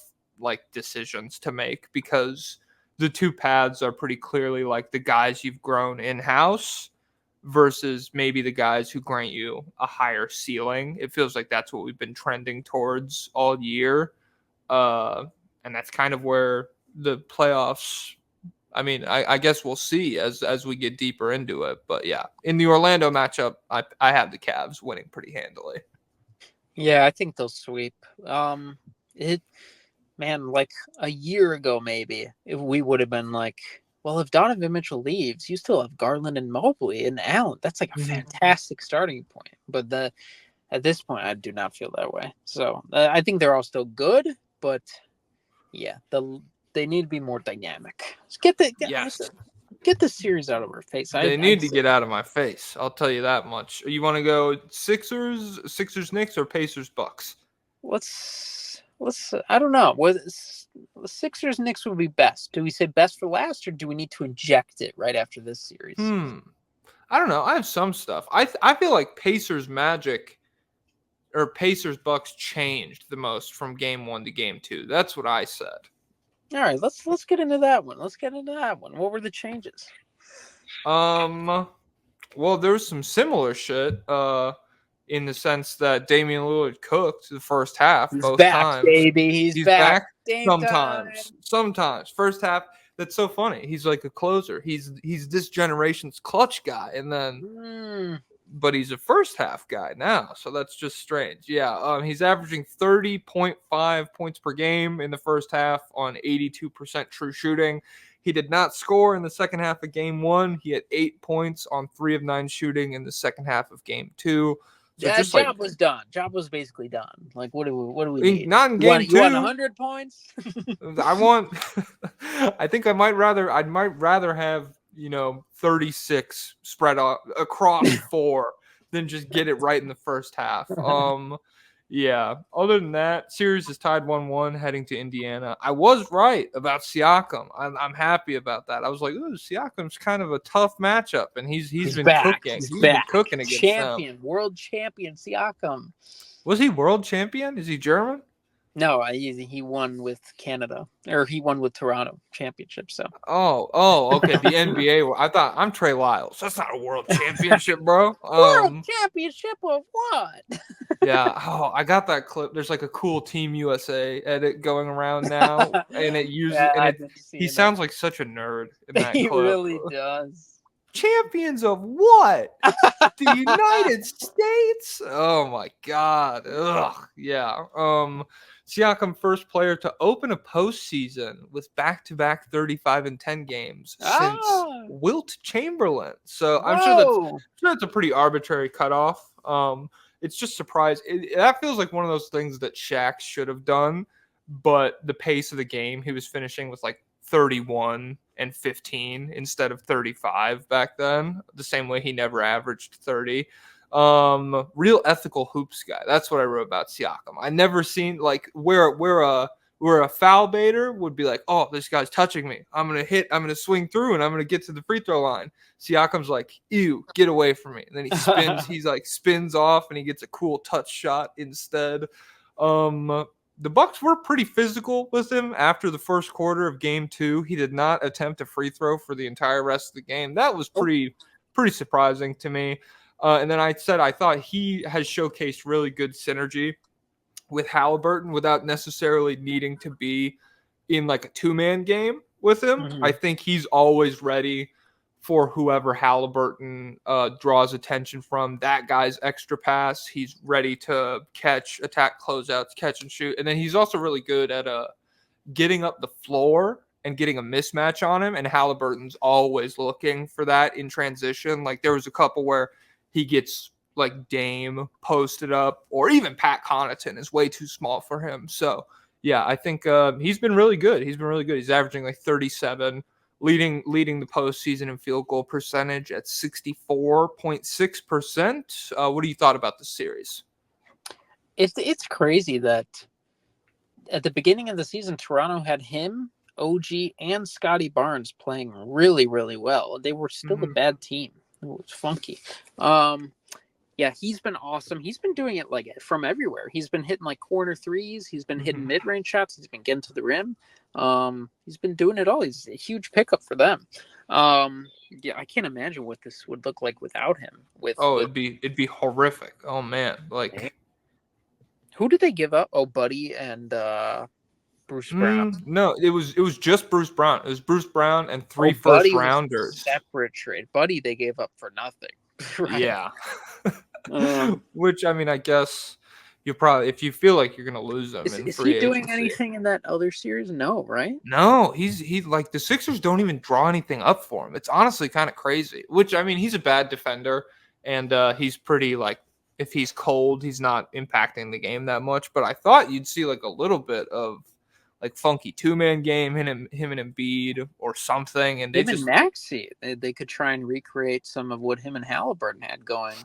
decisions to make, because the two paths are pretty clearly like the guys you've grown in-house versus maybe the guys who grant you a higher ceiling. It feels like that's what we've been trending towards all year. And that's kind of where the playoffs, I mean, I guess we'll see as we get deeper into it. But yeah, in the Orlando matchup, I have the Cavs winning pretty handily. Yeah, I think they'll sweep. Like a year ago, maybe if we would have been like, well, if Donovan Mitchell leaves, you still have Garland and Mobley and Allen. That's like a fantastic starting point. But at this point, I do not feel that way. So I think they're all still good, but yeah, they need to be more dynamic. Just get the series out of our face. They need to get out of my face. I'll tell you that much. You want to go Sixers, Knicks, or Pacers, Bucks? Let's I don't know. The Sixers Knicks would be best. Do we say best for last, or do we need to inject it right after this series? I don't know. I have some stuff. I feel like Pacers Magic or Pacers Bucks changed the most from game 1 to game 2. That's what I said. All right, let's get into that one. What were the changes? Well, there's some similar shit. In the sense that Damian Lillard cooked the first half. He's both back, times. Baby. He's back. Sometimes. First half, that's so funny. He's like a closer. He's this generation's clutch guy, and then but he's a first half guy now, so that's just strange. Yeah, he's averaging 30.5 points per game in the first half on 82% true shooting. He did not score in the second half of game 1. He had 8 points on 3 of 9 shooting in the second half of game 2. So job was done. Job was basically done. Like, what do we need? Not in game 2. You want 100 points? I think I'd rather have 36 spread across 4 than just get it right in the first half. Yeah. Other than that, series is tied 1-1 heading to Indiana. I was right about Siakam. I'm happy about that. I was like, ooh, Siakam's kind of a tough matchup, and he's been back. cooking. He's been back. Cooking against champion, them. World champion Siakam. Was he world champion? Is he German? No, he won with Canada, or he won with Toronto championship. So. Oh, okay. The NBA. I thought I'm Trey Lyles. That's not a world championship, bro. World championship of what? Yeah. Oh, I got that clip. There's like a cool Team USA edit going around now, and it uses. He sounds like such a nerd in that clip. He really does. Champions of what? The United States? Oh my God. Ugh. Yeah. Siakam, first player to open a postseason with back-to-back 35 and 10 games since Wilt Chamberlain. So I'm sure that's a pretty arbitrary cutoff. It's just surprise. That feels like one of those things that Shaq should have done, but the pace of the game, he was finishing with like 31 and 15 instead of 35 back then, the same way he never averaged 30. Real ethical hoops guy. That's what I wrote about Siakam. I never seen like where a foul baiter would be like, oh, this guy's touching me. I'm gonna swing through and I'm gonna get to the free throw line. Siakam's like, ew, get away from me. And then he spins, spins off and he gets a cool touch shot instead. the Bucks were pretty physical with him after the first quarter of game 2. He did not attempt a free throw for the entire rest of the game. That was pretty surprising to me. And then I said I thought he has showcased really good synergy with Halliburton without necessarily needing to be in like a 2-man game with him. Mhm. I think he's always ready for whoever Halliburton draws attention from. That guy's extra pass, he's ready to catch, attack closeouts, catch and shoot. And then he's also really good at getting up the floor and getting a mismatch on him. And Halliburton's always looking for that in transition. Like there was a couple where he gets like Dame posted up, or even Pat Connaughton is way too small for him. So yeah, I think he's been really good. He's averaging like 37, leading the postseason in field goal percentage at 64.6%. What do you thought about the series? It's crazy that at the beginning of the season, Toronto had him, OG, and Scotty Barnes playing really, really well. They were still a bad team. It was funky. Yeah, he's been awesome. He's been doing it like from everywhere. He's been hitting like corner threes. He's been hitting mid-range shots. He's been getting to the rim. He's been doing it all. He's a huge pickup for them. Yeah, I can't imagine what this would look like without him. It'd be horrific. Oh man, like who did they give up? Oh, Buddy and Bruce Brown. No, it was just Bruce Brown. It was Bruce Brown and 3 first rounders. Separate trade. Buddy they gave up for nothing. Right? Yeah. Which I mean, I guess you probably, if you feel like you're gonna lose them in is free he doing agency. anything in that other series? No, right? No, he like the Sixers don't even draw anything up for him. It's honestly kind of crazy. Which I mean, he's a bad defender, and he's pretty like, if he's cold, he's not impacting the game that much. But I thought you'd see like a little bit of like funky 2-man game, him and Embiid or something, and even Maxey, they could try and recreate some of what him and Halliburton had going.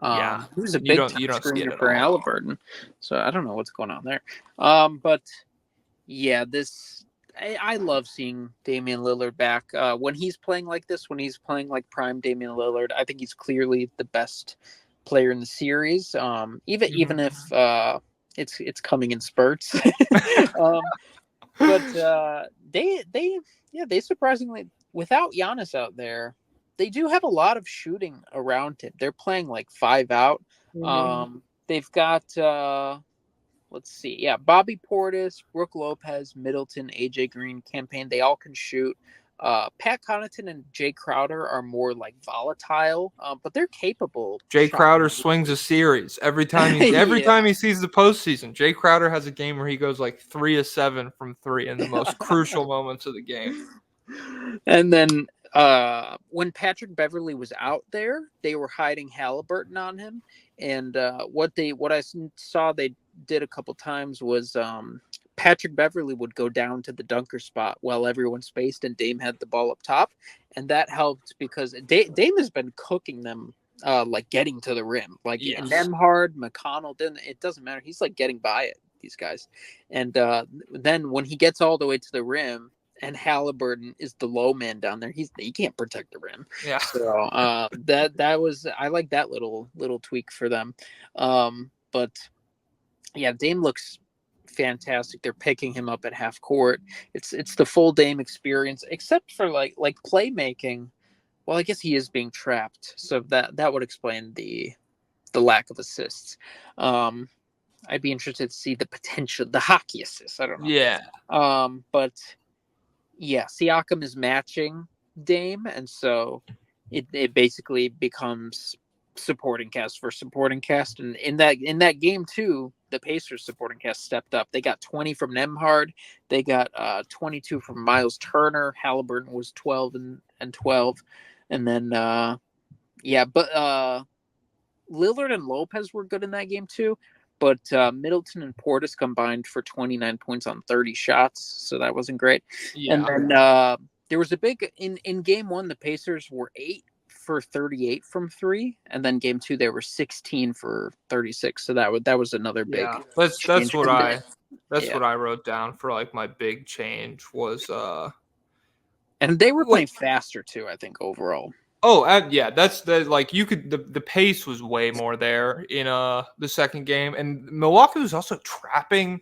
Yeah, he was a big screener for Halliburton, so I don't know what's going on there. But yeah, I love seeing Damian Lillard back when he's playing like this. When he's playing like prime Damian Lillard, I think he's clearly the best player in the series. Even if it's coming in spurts. But they surprisingly, without Giannis out there, they do have a lot of shooting around him. They're playing like 5 out. They've got let's see, Bobby Portis, Brook Lopez, Middleton, AJ Green, Campaign. They all can shoot. Pat Connaughton and Jay Crowder are more like volatile, but they're capable. Jay Crowder swings a series every time time he sees the postseason. Jay Crowder has a game where he goes like 3 of 7 from 3 in the most crucial moments of the game. And then when Patrick Beverley was out there, they were hiding Halliburton on him. And what I saw they did a couple times was Patrick Beverley would go down to the dunker spot while everyone spaced, and Dame had the ball up top, and that helped because Dame has been cooking them, like getting to the rim, like Nemhard, McConnell. It doesn't matter. He's like getting by it, these guys, and then when he gets all the way to the rim, and Halliburton is the low man down there, he can't protect the rim. Yeah. So that was, I like that little tweak for them, but yeah, Dame looks fantastic. They're picking him up at half court. It's the full Dame experience, except for like playmaking. Well, I guess he is being trapped, so that would explain the lack of assists. I'd be interested to see the potential, the hockey assists. I don't know. Yeah. But yeah, Siakam is matching Dame, and so it basically becomes supporting cast for supporting cast. And in that game too, the Pacers supporting cast stepped up. They got 20 from Nemhard. They got 22 from Miles Turner. Halliburton was 12 and 12. And then but Lillard and Lopez were good in that game too. But Middleton and Portis combined for 29 points on 30 shots, so that wasn't great. Yeah. And then there was a big in game 1, the Pacers were 8 for 38 from 3, and then game 2 they were 16 for 36. So that was another big. Yeah. That's what I wrote down for like my big change was. And they were playing faster too, I think, overall. Oh, yeah, that's the pace was way more there in the second game, and Milwaukee was also trapping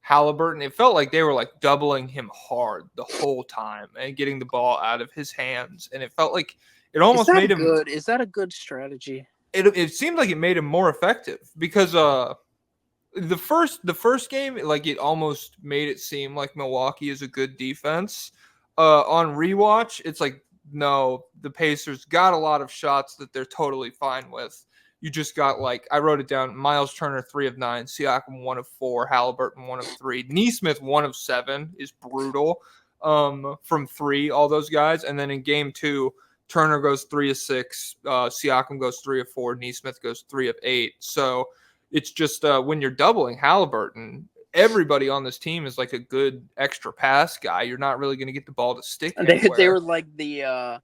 Halliburton, it felt like they were like doubling him hard the whole time and getting the ball out of his hands. And it felt like it almost made him good. Is that a good strategy? It seemed like it made him more effective because the first game, like it almost made it seem like Milwaukee is a good defense. On rewatch, it's like no, the Pacers got a lot of shots that they're totally fine with. You just got like I wrote it down: Miles Turner 3 of 9, Siakam 1 of 4, Halliburton 1 of 3, Nesmith 1 of 7 is brutal from 3. All those guys, and then in game 2, Turner goes 3 of 6, Siakam goes 3 of 4, Nesmith goes 3 of 8. So it's just when you're doubling Halliburton, everybody on this team is like a good extra pass guy. You're not really going to get the ball to stick anywhere. They were like the.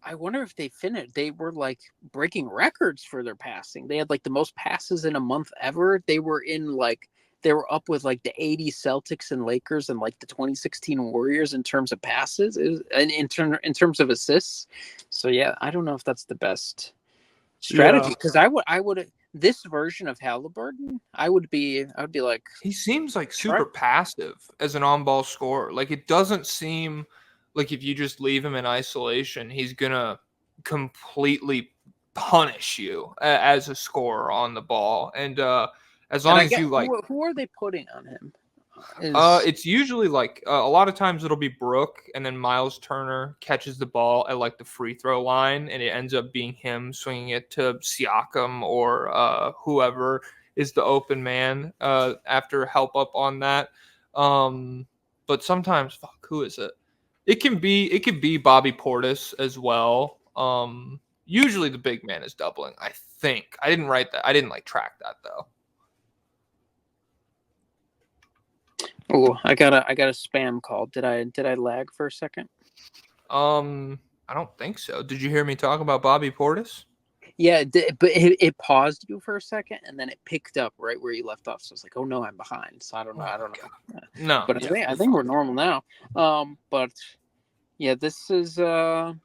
I wonder if they finished. They were like breaking records for their passing. They had like the most passes in a month ever. They were up with like the 80 Celtics and Lakers and like the 2016 Warriors in terms of passes and in terms of assists. So yeah, I don't know if that's the best strategy because I would this version of Halliburton, I would be like, he seems like super passive as an on-ball scorer. Like it doesn't seem like if you just leave him in isolation, he's gonna completely punish you as a scorer on the ball. And as long as you like, who are they putting on him? It's usually like a lot of times it'll be Brook, and then Miles Turner catches the ball at like the free throw line, and it ends up being him swinging it to Siakam or whoever is the open man after help up on that. But sometimes, who is it? It can be Bobby Portis as well. Usually the big man is doubling. I think I didn't write that. I didn't like track that though. Oh, I got a spam call. Did I lag for a second? I don't think so. Did you hear me talk about Bobby Portis? Yeah, but it paused you for a second, and then it picked up right where you left off. So it's like, oh no, I'm behind. So I don't know. No, but I think we're normal now. But yeah, this will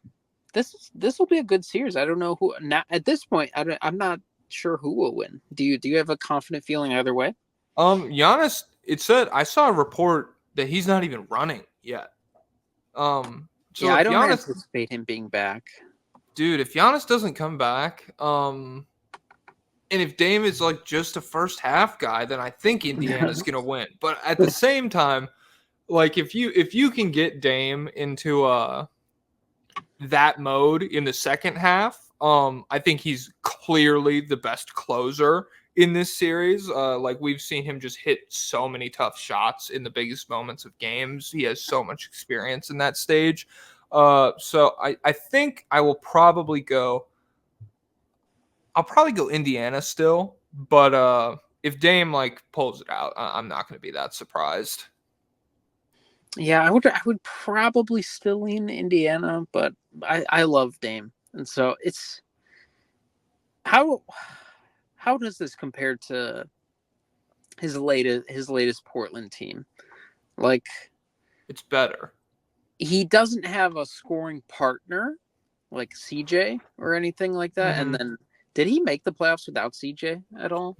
be a good series. I don't know who. Not at this point. I'm not sure who will win. Do you have a confident feeling either way? Giannis. It said I saw a report that he's not even running yet. So yeah, I don't anticipate him being back. Dude, if Giannis doesn't come back, and if Dame is like just a first half guy, then I think Indiana's gonna win. But at the same time, like if you can get Dame into that mode in the second half, I think he's clearly the best closer in this series. Like we've seen him just hit so many tough shots in the biggest moments of games. He has so much experience in that stage. So I think I'll probably go Indiana still, but if Dame like pulls it out, I'm not going to be that surprised. Yeah, I would probably still lean Indiana, but I love Dame, and so it's how does this compare to his latest Portland team? Like, it's better. He doesn't have a scoring partner like CJ or anything like that. Mm-hmm. And then did he make the playoffs without CJ at all?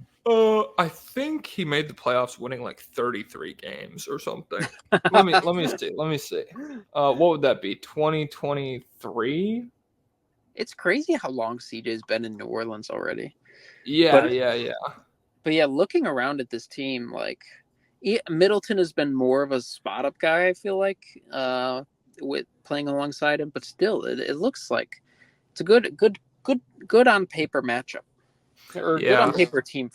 I think he made the playoffs winning like 33 games or something. let me see. What would that be? 2023? It's crazy how long CJ's been in New Orleans already. Yeah. But yeah, looking around at this team, like Middleton has been more of a spot up guy, I feel like, with playing alongside him, but still it looks like it's a good on paper matchup. Or good on paper team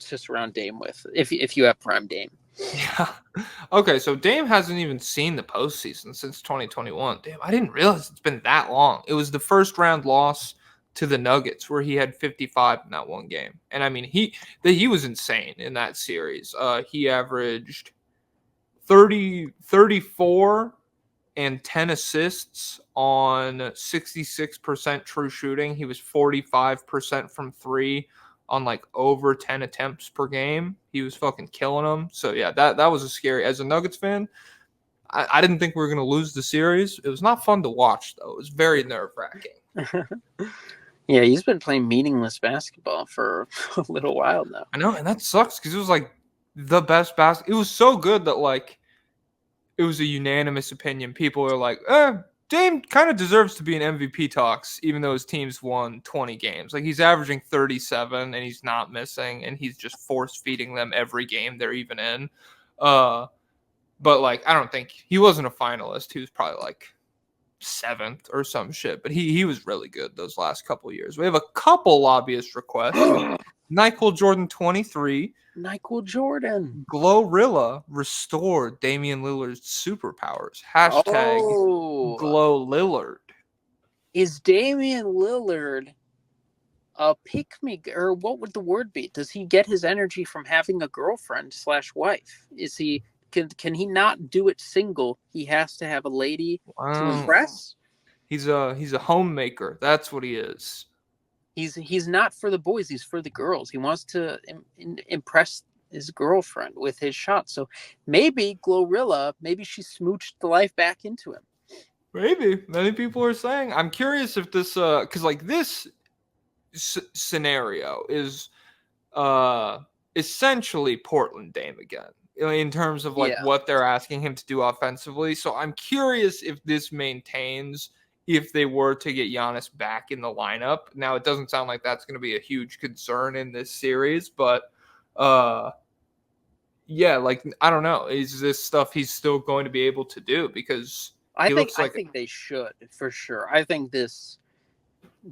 to surround Dame with if you have prime Dame. Yeah. Okay, so Dame hasn't even seen the postseason since 2021. Damn, I didn't realize it's been that long. It was the first round loss to the Nuggets where he had 55 in that one game. And I mean, he was insane in that series. He averaged 34 and 10 assists on 66% true shooting. He was 45% from 3 on like over 10 attempts per game. He was fucking killing them. So yeah, that was a scary. As a Nuggets fan, I didn't think we were going to lose the series. It was not fun to watch though. It was very nerve-wracking. Yeah, he's been playing meaningless basketball for a little while now. I know, and that sucks because it was like the best basket. It was so good that like it was a unanimous opinion. People are like, Dame kind of deserves to be in MVP talks, even though his team's won 20 games. Like he's averaging 37 and he's not missing, and he's just force feeding them every game they're even in. But like I don't think he wasn't a finalist. He was probably like 7th or some shit. But he was really good those last couple years. We have a couple lobbyist requests. Nyquil Jordan 23. Nyquil Jordan. Glorilla restored Damian Lillard's superpowers. Hashtag Glow Lillard. Is Damian Lillard a pick-me, or what would the word be? Does he get his energy from having a girlfriend / wife? Is he can he not do it single? He has to have a lady to impress. He's a homemaker. That's what he is. He's not for the boys. He's for the girls. He wants to impress his girlfriend with his shot. So maybe Glorilla, maybe she smooched the life back into him. Maybe. Many people are saying. I'm curious if this, because like this scenario is essentially Portland Dame again in terms of like what they're asking him to do offensively. So I'm curious if this maintains if they were to get Giannis back in the lineup. Now, it doesn't sound like that's going to be a huge concern in this series, but yeah, like, I don't know. Is this stuff he's still going to be able to do? Because I think they should, for sure. I think this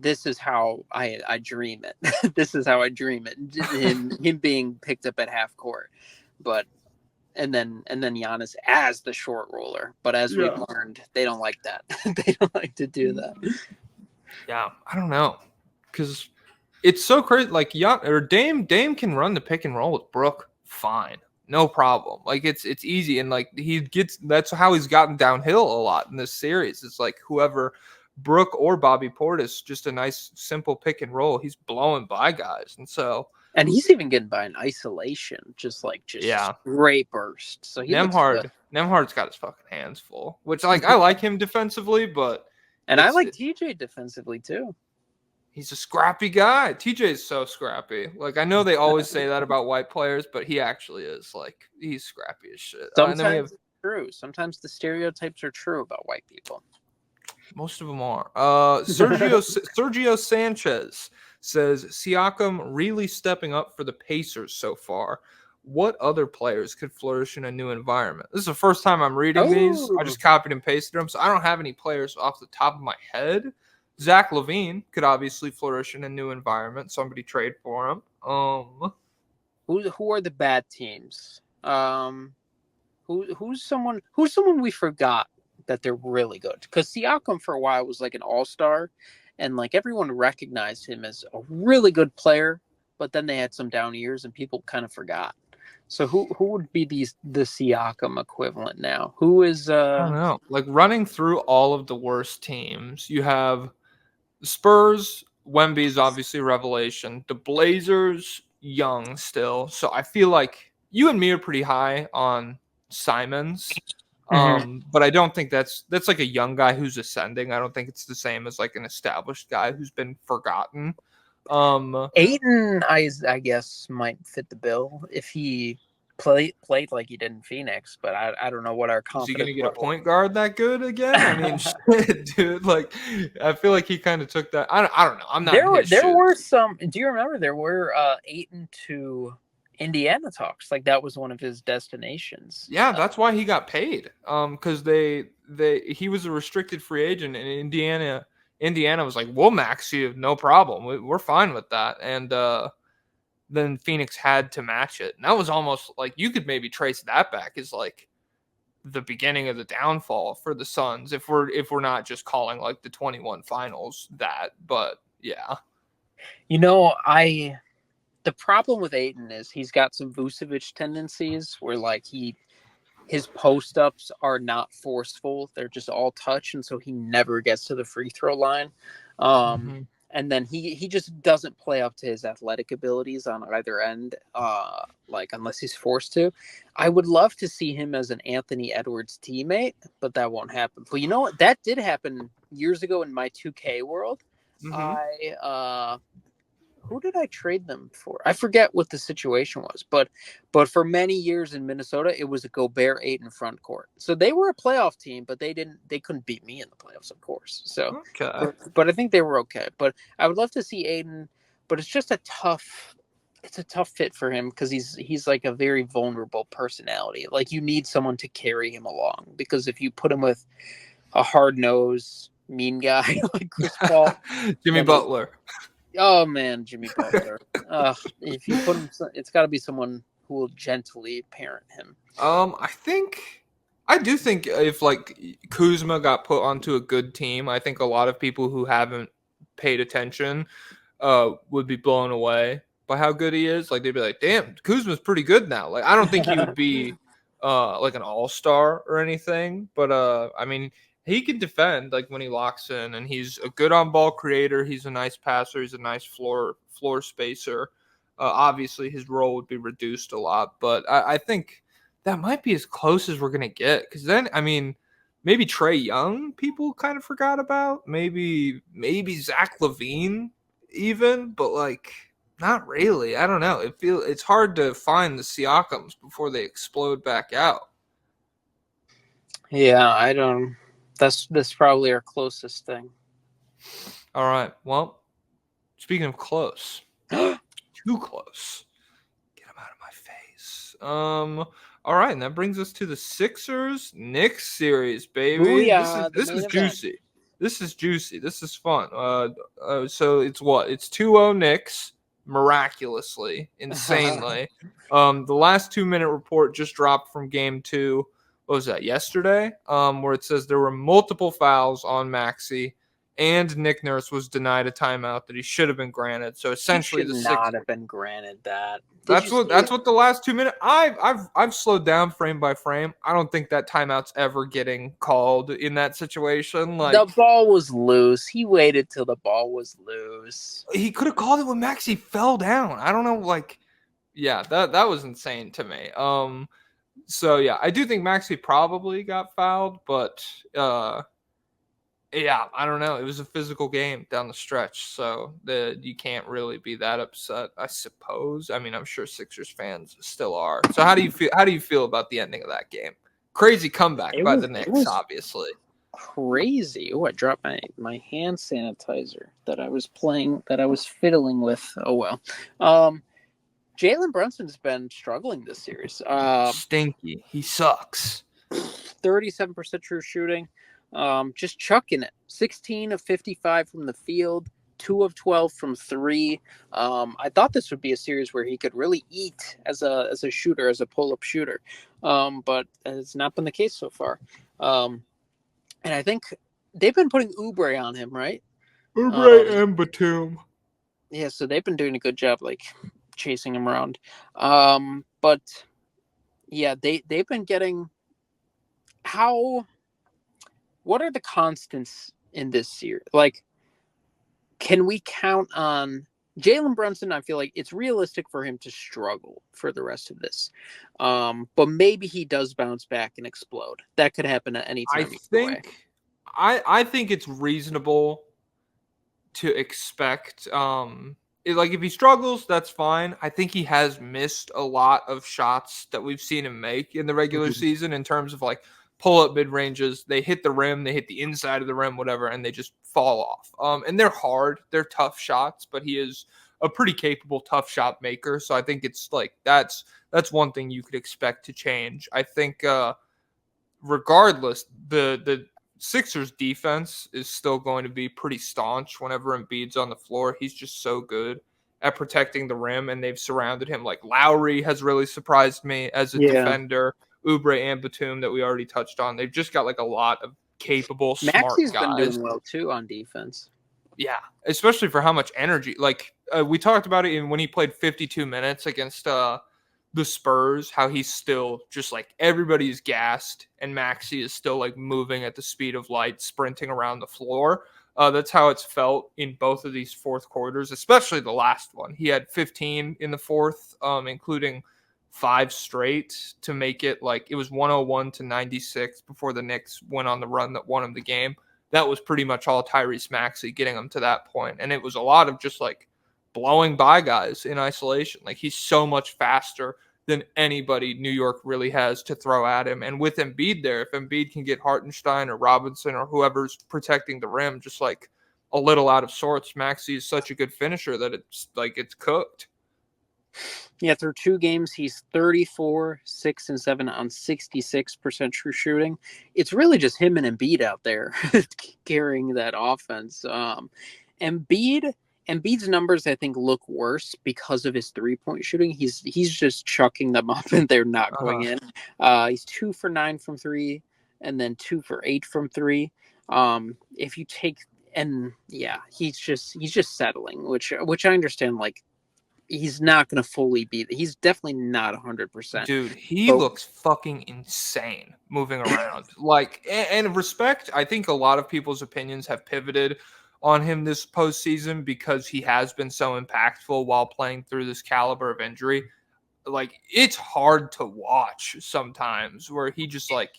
is how I dream it. This is how I dream it. Him being picked up at half court. But and then Giannis as the short roller. But as we've learned, they don't like that. They don't like to do that. Yeah, I don't know. Because it's so crazy. Like Dame can run the pick and roll with Brook fine. No problem. Like it's easy. And like that's how he's gotten downhill a lot in this series. It's like whoever Brook or Bobby Portis, just a nice simple pick and roll. He's blowing by guys. And he's even getting by in isolation, just great burst. So Nembhard's got his fucking hands full, which like I like him defensively, but I like TJ defensively too. He's a scrappy guy. TJ's so scrappy. Like I know they always say that about white players, but he actually is like he's scrappy as shit. Sometimes it's true. Sometimes the stereotypes are true about white people. Most of them are. Sergio Sanchez says Siakam really stepping up for the Pacers so far. What other players could flourish in a new environment? This is the first time I'm reading these. I just copied and pasted them, so I don't have any players off the top of my head. Zach LaVine could obviously flourish in a new environment. Somebody trade for him. Who are the bad teams? Who's someone we forgot that they're really good? Because Siakam for a while was like an all-star, and like everyone recognized him as a really good player, but then they had some down years and people kind of forgot. So who would be the Siakam equivalent now? Who is I don't know. Like running through all of the worst teams, you have the Spurs. Wemby is obviously a revelation. The Blazers, young still. So I feel like you and me are pretty high on Simons. But I don't think that's like a young guy who's ascending. I don't think it's the same as like an established guy who's been forgotten. Ayton, I guess might fit the bill if he played like he did in Phoenix, but I don't know what our confidence. Is he gonna get a point guard that good again? I mean, shit, dude. Like, I feel like he kind of took that. I don't know. I'm not. There were some. Do you remember there were Ayton to Indiana talks? Like that was one of his destinations. Yeah, that's why he got paid. Because he was a restricted free agent, and Indiana was like, we'll max you, no problem. We're fine with that. And then Phoenix had to match it. And that was almost like you could maybe trace that back as like the beginning of the downfall for the Suns if we're not just calling like the 21 finals that. But yeah. You know, the problem with Ayton is he's got some Vucevic tendencies where like his post-ups are not forceful. They're just all touch, and so he never gets to the free throw line. And then he just doesn't play up to his athletic abilities on either end, like unless he's forced to. I would love to see him as an Anthony Edwards teammate, but that won't happen. But you know what? That did happen years ago in my 2K world. who did I trade them for? I forget what the situation was, but for many years in Minnesota, it was a Gobert Ayton front court. So they were a playoff team, but they couldn't beat me in the playoffs, of course. So, Okay. but I think they were okay. But I would love to see Ayton, but it's just a tough fit for him because he's like a very vulnerable personality. Like you need someone to carry him along because if you put him with a hard nosed mean guy like Chris Paul, Jimmy Butler. Oh man, Jimmy Butler. If you put him, it's got to be someone who will gently parent him. I do think if like Kuzma got put onto a good team, I think a lot of people who haven't paid attention would be blown away by how good he is. Like they'd be like, "Damn, Kuzma's pretty good now." Like I don't think he would be like an all-star or anything, but I mean, he can defend like when he locks in, and he's a good on-ball creator. He's a nice passer. He's a nice floor spacer. Obviously, his role would be reduced a lot, but I think that might be as close as we're gonna get. Because then, I mean, maybe Trae Young, people kind of forgot about. Maybe Zach LaVine, even, but like not really. I don't know. It's hard to find the Siakams before they explode back out. Yeah, I don't. That's probably our closest thing. All right. Well, speaking of close, too close. Get him out of my face. All right, and that brings us to the Sixers Knicks series, baby. Booyah, This the is main juicy. This is juicy. This is fun. So it's what? It's 2-0 Knicks, miraculously, insanely. The last 2-minute report just dropped from game 2. What was that, yesterday? Where it says there were multiple fouls on Maxey, and Nick Nurse was denied a timeout that he should have been granted. So essentially, He should the not Sixers. have been granted that. That's what the last 2 minutes. I've slowed down frame by frame. I don't think that timeout's ever getting called in that situation. Like The ball was loose. He waited till the ball was loose. he could have called it when Maxey fell down. I don't know. Like, yeah, that was insane to me. So yeah, I do think Maxey probably got fouled, but yeah, I don't know. It was a physical game down the stretch, so you can't really be that upset, I suppose. I mean, I'm sure Sixers fans still are. So how do you feel? How do you feel about the ending of that game? Crazy comeback by the Knicks, obviously. Crazy. Oh, I dropped my hand sanitizer that I was fiddling with. Oh well. Jalen Brunson's been struggling this series. Stinky. He sucks. 37% true shooting. Just chucking it. 16 of 55 from the field, 2 of 12 from 3. I thought this would be a series where he could really eat as a shooter, as a pull-up shooter. But it's not been the case so far. And I think they've been putting Oubre on him, right? Oubre and Batum. Yeah, so they've been doing a good job, like chasing him around. But yeah, they've been getting what are the constants in this series? Like, can we count on Jalen Brunson? I feel like it's realistic for him to struggle for the rest of this. But maybe he does bounce back and explode. That could happen at any time. I think it's reasonable to expect like if he struggles, that's fine. I think he has missed a lot of shots that we've seen him make in the regular season in terms of like pull-up mid-ranges. They hit the rim, they hit the inside of the rim, whatever, and they just fall off. And they're hard. They're tough shots, but he is a pretty capable tough shot maker. So I think it's like that's one thing you could expect to change. I think regardless, the Sixers defense is still going to be pretty staunch whenever Embiid's on the floor. He's just so good at protecting the rim, and they've surrounded him. Like Lowry has really surprised me as a defender. Oubre and Batum that we already touched on. They've just got like a lot of capable, smart Maxey's guys. been doing well too on defense. Yeah, especially for how much energy. Like we talked about it when he played 52 minutes against the Spurs, how he's still just like everybody's gassed and Maxey is still like moving at the speed of light, sprinting around the floor. That's how it's felt in both of these fourth quarters, especially the last one. He had 15 in the fourth, including 5 straight to make it like it was 101-96 before the Knicks went on the run that won him the game. That was pretty much all Tyrese Maxey getting him to that point. And it was a lot of just like blowing by guys in isolation. Like, he's so much faster than anybody New York really has to throw at him. And with Embiid there, if Embiid can get Hartenstein or Robinson or whoever's protecting the rim just like a little out of sorts, Maxey is such a good finisher that it's cooked. Yeah, through 2 games, he's 34, 6 and 7 on 66% true shooting. It's really just him and Embiid out there carrying that offense. Embiid's numbers, I think, look worse because of his 3-point shooting. He's just chucking them up and they're not going in. He's 2 for 9 from 3, and then 2 for 8 from 3. If you take he's just settling, which I understand. Like, he's not going to fully be. He's definitely not 100%. Dude, he looks fucking insane moving around. Like, and respect, I think a lot of people's opinions have pivoted on him this postseason because he has been so impactful while playing through this caliber of injury. Like, it's hard to watch sometimes where he just like,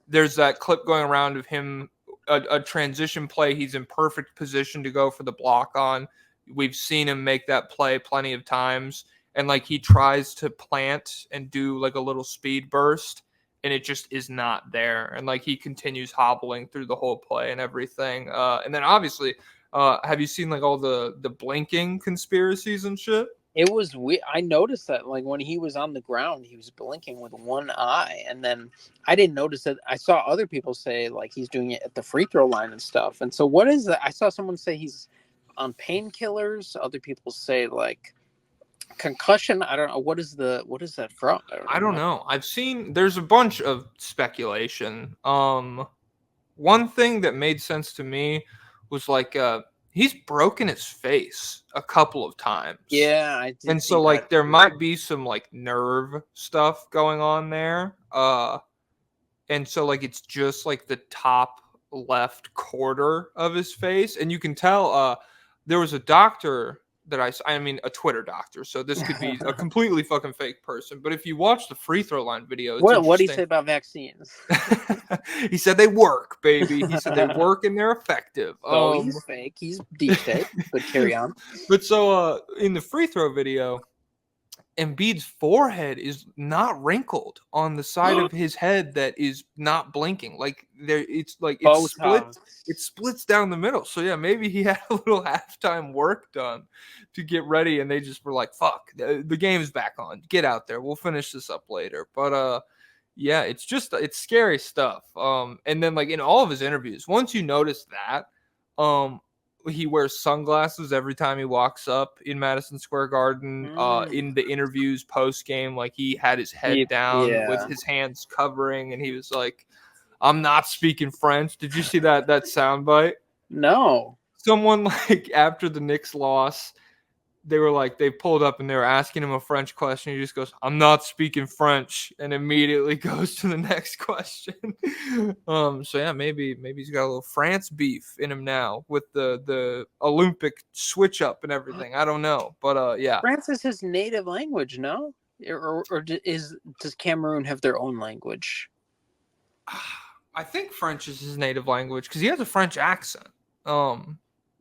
there's that clip going around of him, a transition play. He's in perfect position to go for the block on. We've seen him make that play plenty of times. And like, he tries to plant and do like a little speed burst, and it just is not there. And like, he continues hobbling through the whole play and everything. And then obviously, have you seen like all the blinking conspiracies and shit? It was weird. I noticed that, like, when he was on the ground, he was blinking with one eye, and then I didn't notice it. I saw other people say like he's doing it at the free throw line and stuff. And so, what is that? I saw someone say he's on painkillers. Other people say like concussion. I don't know. What is that from? I don't know. I've seen there's a bunch of speculation. One thing that made sense to me was like he's broken his face a couple of times. Yeah, I did. And so like there might be some like nerve stuff going on there. And so like it's just like the top left quarter of his face, and you can tell there was a doctor that I mean, a Twitter doctor, so this could be a completely fucking fake person. But if you watch the free throw line video, what do you say about vaccines? He said they work, baby. He said they work and they're effective. Oh, he's fake. He's deep state. But carry on. But so in the free throw video, Embiid's forehead is not wrinkled on the side of his head that is not blinking. Like it's splits down the middle. So yeah, maybe he had a little halftime work done to get ready, and they just were like, "Fuck, the game is back on. Get out there. We'll finish this up later." But yeah, it's scary stuff. And then like in all of his interviews, once you notice that, he wears sunglasses every time he walks up in Madison Square Garden. In the interviews post game, like he had his head down with his hands covering, and he was like, "I'm not speaking French." Did you see that soundbite? No. Someone like after the Knicks loss, they pulled up and they were asking him a French question. He just goes, "I'm not speaking French," and immediately goes to the next question. So yeah, maybe he's got a little France beef in him now with the Olympic switch up and everything. I don't know, but yeah. France is his native language, no? Or does Cameroon have their own language? I think French is his native language because he has a French accent.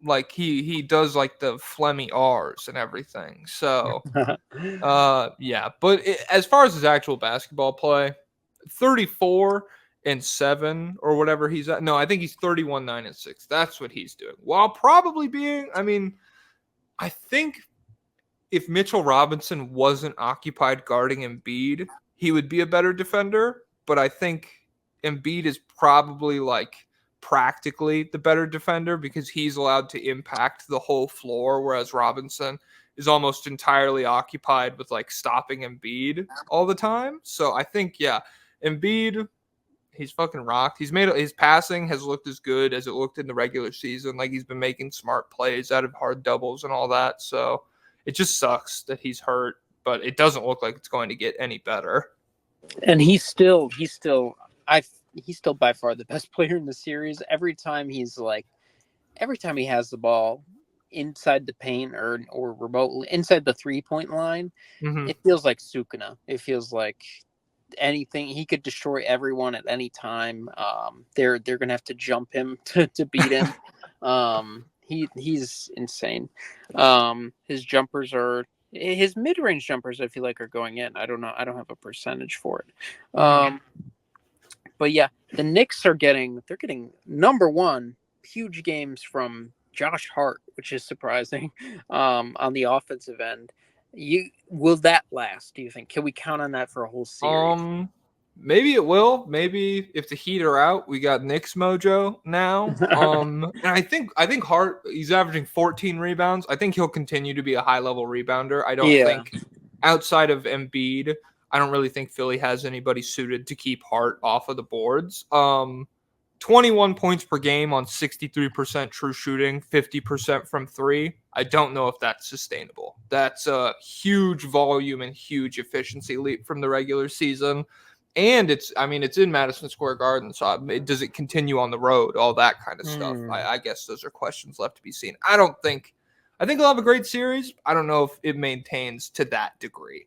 Like he does like the phlegmy R's and everything. So, yeah. But as far as his actual basketball play, 34-7 or whatever he's at. No, I think he's 31-9-6. That's what he's doing. While probably being, I mean, I think if Mitchell Robinson wasn't occupied guarding Embiid, he would be a better defender. But I think Embiid is probably like practically the better defender because he's allowed to impact the whole floor, whereas Robinson is almost entirely occupied with like stopping Embiid all the time. So I think, yeah, Embiid, he's fucking rocked. His passing has looked as good as it looked in the regular season. Like he's been making smart plays out of hard doubles and all that. So it just sucks that he's hurt, but it doesn't look like it's going to get any better. And he's still by far the best player in the series. Every time he has the ball inside the paint or remotely inside the 3-point line, It feels like Sukuna. It feels like anything. He could destroy everyone at any time. They're gonna have to jump him to beat him. He's insane. His mid-range jumpers, I feel like, are going in. I don't know. I don't have a percentage for it. But yeah, the Knicks are getting number one huge games from Josh Hart, which is surprising. On the offensive end, will that last? Do you think? Can we count on that for a whole series? Maybe it will. Maybe if the Heat are out, we got Knicks mojo now. And I think Hart, he's averaging 14 rebounds. I think he'll continue to be a high level rebounder. I don't think outside of Embiid, I don't really think Philly has anybody suited to keep Hart off of the boards. 21 points per game on 63% true shooting, 50% from three. I don't know if that's sustainable. That's a huge volume and huge efficiency leap from the regular season. And it's in Madison Square Garden, so does it continue on the road? All that kind of stuff. I guess those are questions left to be seen. I think they'll have a great series. I don't know if it maintains to that degree.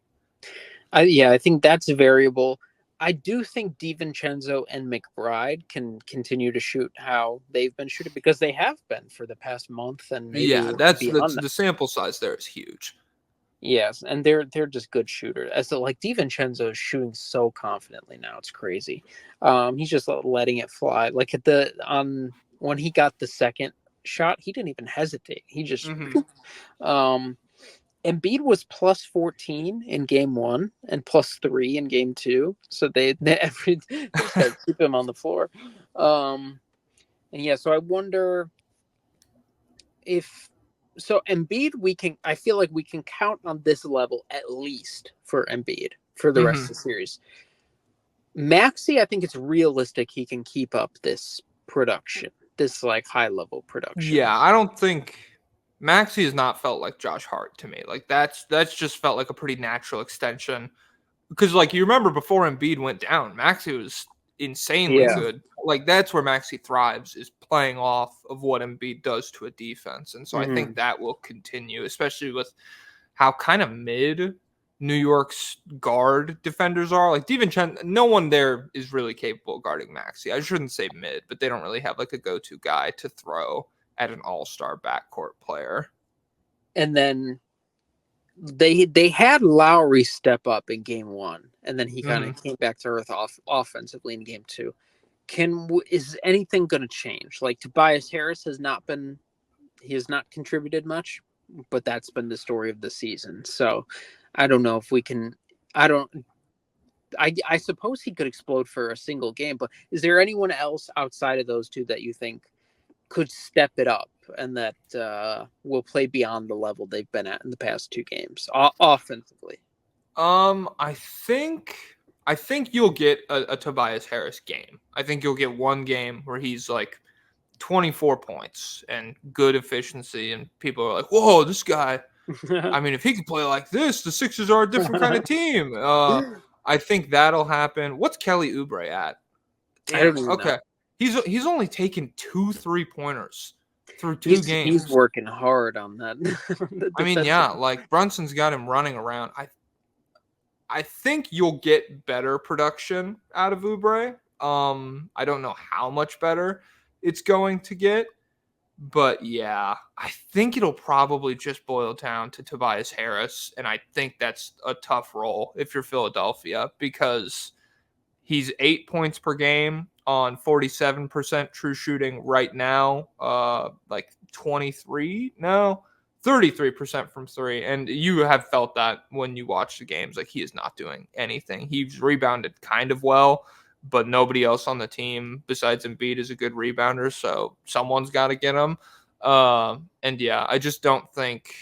I think that's a variable. I do think DiVincenzo and McBride can continue to shoot how they've been shooting, because they have been for the past month, and maybe that's the sample size there is huge. Yes, and they're just good shooters. As like DiVincenzo is shooting so confidently now, it's crazy. He's just letting it fly. Like when he got the second shot, he didn't even hesitate. He just Embiid was plus 14 in game 1 and plus 3 in game 2. So they just keep him on the floor. And yeah, so I wonder if Embiid, I feel like we can count on this level at least for Embiid for the rest of the series. Maxey, I think it's realistic he can keep up this production, this like high level production. Yeah, I don't think Maxey has not felt like Josh Hart to me. Like that's just felt like a pretty natural extension. Because like you remember before Embiid went down, Maxey was insanely good. Like that's where Maxey thrives, is playing off of what Embiid does to a defense. And so I think that will continue, especially with how kind of mid New York's guard defenders are. Like DiVincenzo, no one there is really capable of guarding Maxey. I shouldn't say mid, but they don't really have like a go-to guy to throw at an all-star backcourt player. And then they had Lowry step up in game 1, and then he kind of came back to earth offensively in game 2. Is anything going to change? Like Tobias Harris has not contributed much, but that's been the story of the season. So I don't know if we can. I suppose he could explode for a single game, but is there anyone else outside of those two that you think could step it up and that will play beyond the level they've been at in the past 2 games offensively? I think you'll get a Tobias Harris game. I think you'll get one game where he's like 24 points and good efficiency, and people are like, "Whoa, this guy!" I mean, if he could play like this, the Sixers are a different kind of team. I think that'll happen. What's Kelly Oubre at? I don't even know. He's only taken 2 3-pointers through 2 games. He's working hard on that. I mean, yeah, like Brunson's got him running around. I think you'll get better production out of Oubre. I don't know how much better it's going to get, but yeah, I think it'll probably just boil down to Tobias Harris, and I think that's a tough role if you're Philadelphia, because he's 8 points per game on 47% true shooting right now, like 33% from 3. And you have felt that when you watch the games. Like, he is not doing anything. He's rebounded kind of well, but nobody else on the team besides Embiid is a good rebounder, so someone's got to get him. And yeah, I don't think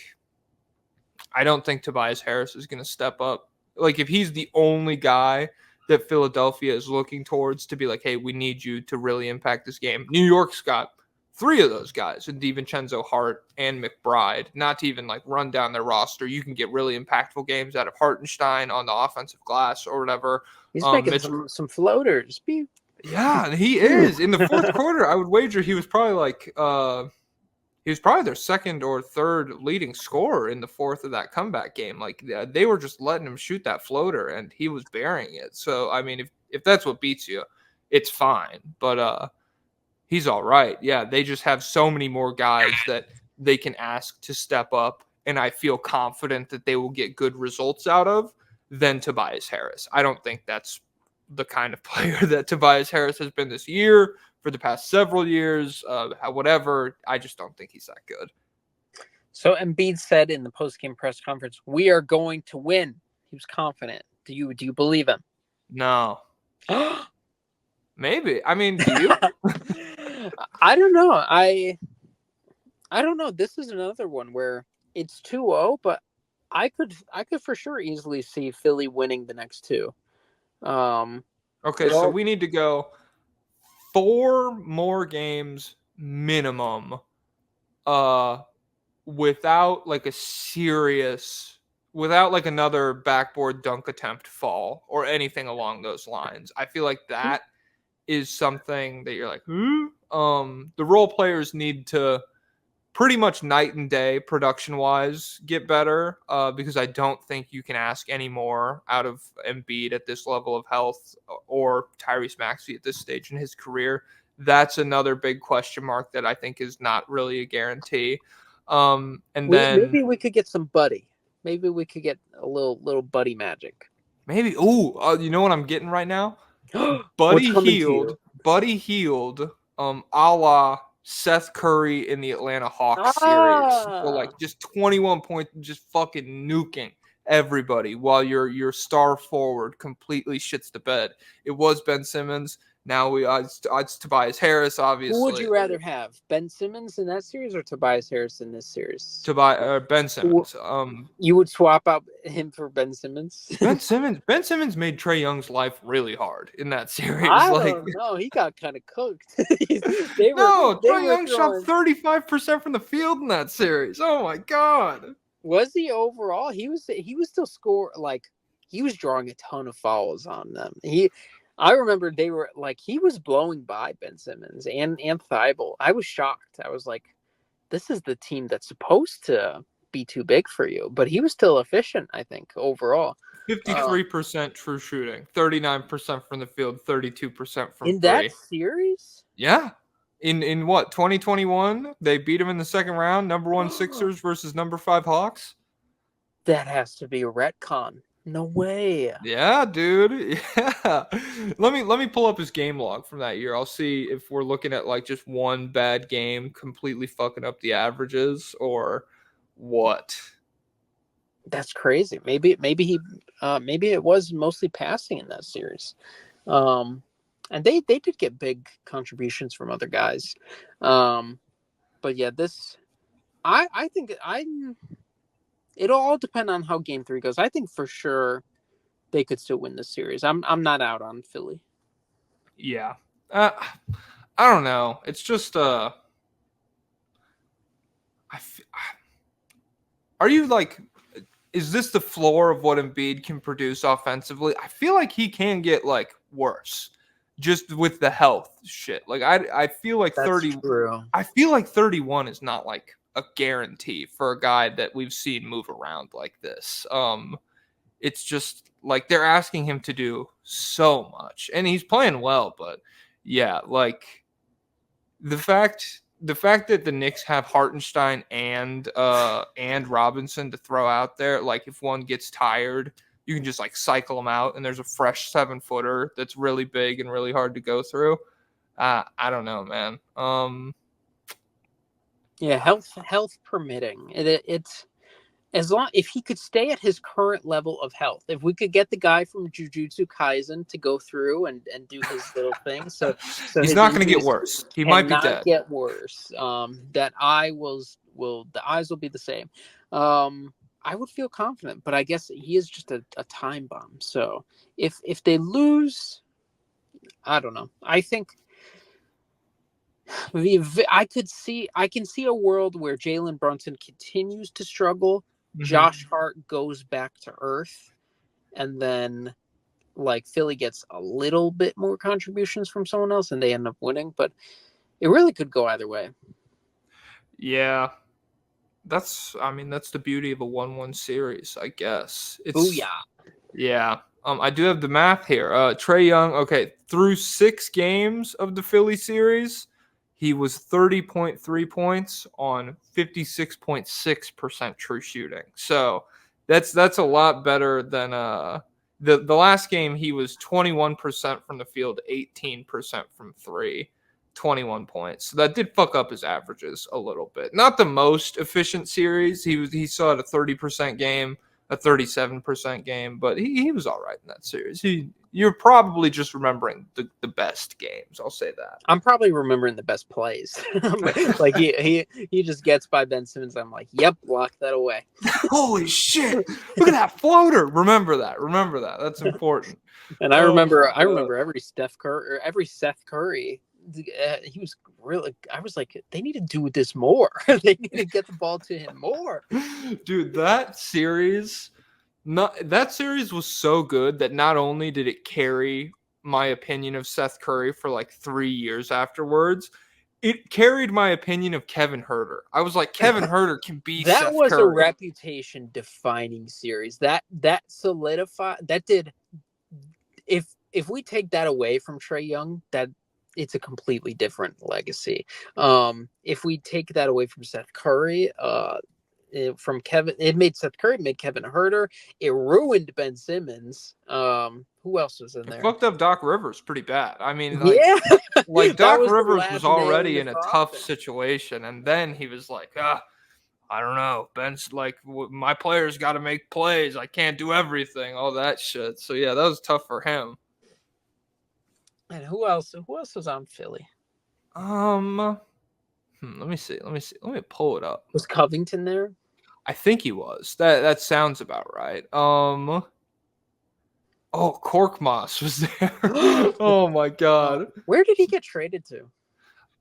Tobias Harris is going to step up. Like, if he's the only guy that Philadelphia is looking towards to be like, hey, we need you to really impact this game. New York's got 3 of those guys, and DiVincenzo, Hart, and McBride. Not to even like run down their roster. You can get really impactful games out of Hartenstein on the offensive glass or whatever. He's making some floaters. Yeah, he is. In the fourth quarter, I would wager he was probably like he was probably their second or third leading scorer in the fourth of that comeback game. Like, they were just letting him shoot that floater, and he was burying it. So, I mean, if that's what beats you, it's fine. But He's all right. Yeah, they just have so many more guys that they can ask to step up, and I feel confident that they will get good results out of than Tobias Harris. I don't think that's the kind of player that Tobias Harris has been this year, for the past several years, whatever. I just don't think he's that good. So Embiid said in the post-game press conference, "We are going to win." He was confident. Do you believe him? No. Maybe. I mean, do you? I don't know. I don't know. This is another one where it's 2-0, but I could for sure easily see Philly winning the next two. Okay, so we need to go 4 more games minimum without like without like another backboard dunk attempt fall or anything along those lines. I feel like that is something that you're like, the role players need to pretty much night and day production wise get better, because I don't think you can ask any more out of Embiid at this level of health, or Tyrese Maxey at this stage in his career. That's another big question mark that I think is not really a guarantee. And then maybe we could get some buddy. Maybe we could get a little buddy magic. Maybe. You know what I'm getting right now? What's coming to you? Buddy Hield, a la Seth Curry in the Atlanta Hawks series. So like just 21 points, just fucking nuking everybody while your star forward completely shits the bed. It was Ben Simmons. Now it's Tobias Harris, obviously. Who would you rather have, Ben Simmons in that series or Tobias Harris in this series? Ben Simmons. You would swap out him for Ben Simmons? Ben Simmons made Trae Young's life really hard in that series. I don't know. He got kind of cooked. Trae Young shot 35% from the field in that series. Oh my god. Was he overall? He was still he was drawing a ton of fouls on them. I remember they were like, he was blowing by Ben Simmons and Thibault. I was shocked. I was like, this is the team that's supposed to be too big for you. But he was still efficient, I think, overall. 53% true shooting, 39% from the field, 32% from in that series? Yeah. In what, 2021? They beat him in the second round, number 1 Sixers versus number 5 Hawks. That has to be a retcon. No way. Yeah, dude. Yeah. Let me pull up his game log from that year. I'll see if we're looking at like just one bad game completely fucking up the averages or what. That's crazy. Maybe it was mostly passing in that series. And they did get big contributions from other guys. But yeah, I think it'll all depend on how game 3 goes. I think for sure they could still win this series. I'm not out on Philly. Yeah. I don't know. It's just are you like, is this the floor of what Embiid can produce offensively? I feel like he can get like worse just with the health shit. Like I feel like That's 30 true. I feel like 31 is not like a guarantee for a guy that we've seen move around like this. It's just like they're asking him to do so much, and he's playing well, but yeah, like the fact that the Knicks have Hartenstein and Robinson to throw out there, like if one gets tired, you can just like cycle them out, and there's a fresh 7-footer that's really big and really hard to go through. I don't know, man. Yeah, health permitting. It's as long if he could stay at his current level of health. If we could get the guy from Jujutsu Kaisen to go through and do his little thing, so he's not going to get worse. He might be dead. Get worse. The eyes will be the same. I would feel confident, but I guess he is just a time bomb. So if they lose, I don't know. I think. I can see a world where Jalen Brunson continues to struggle. Mm-hmm. Josh Hart goes back to earth, and then like Philly gets a little bit more contributions from someone else, and they end up winning. But it really could go either way. Yeah, that's the beauty of a 1-1 series, I guess. Yeah. I do have the math here. Trae Young, okay, through 6 games of the Philly series, He was 30.3 points on 56.6% true shooting. So that's a lot better than the last game. He was 21% from the field, 18% from three, 21 points. So that did fuck up his averages a little bit. Not the most efficient series. He still had a 30% game, a 37% game, but he was all right in that series. You're probably just remembering the best games. I'll say that. I'm probably remembering the best plays. Like he just gets by Ben Simmons. I'm like, yep, lock that away. Holy shit! Look at that floater. Remember that. That's important. And I remember every Seth Curry. He was really. I was like, they need to do this more. They need to get the ball to him more. Dude, that series was so good that not only did it carry my opinion of Seth Curry for like 3 years afterwards, it carried my opinion of Kevin Huerter. I was like, Kevin Huerter can be That Seth was Curry. a reputation defining series. That solidified. That did. If we take that away from Trae Young, that it's a completely different legacy. If we take that away from Seth Curry, from Kevin, it made Seth Curry, made Kevin Huerter. It ruined Ben Simmons. Who else was in there? It fucked up Doc Rivers pretty bad. I mean, like Doc was Rivers was already in a tough situation, and then he was like, I don't know. Ben's like, my players got to make plays. I can't do everything. All that shit. So yeah, that was tough for him. And who else was on Philly? Let me see. Let me pull it up. Was Covington there? I think he was. That sounds about right. Korkmaz was there. Oh my god. Where did he get traded to?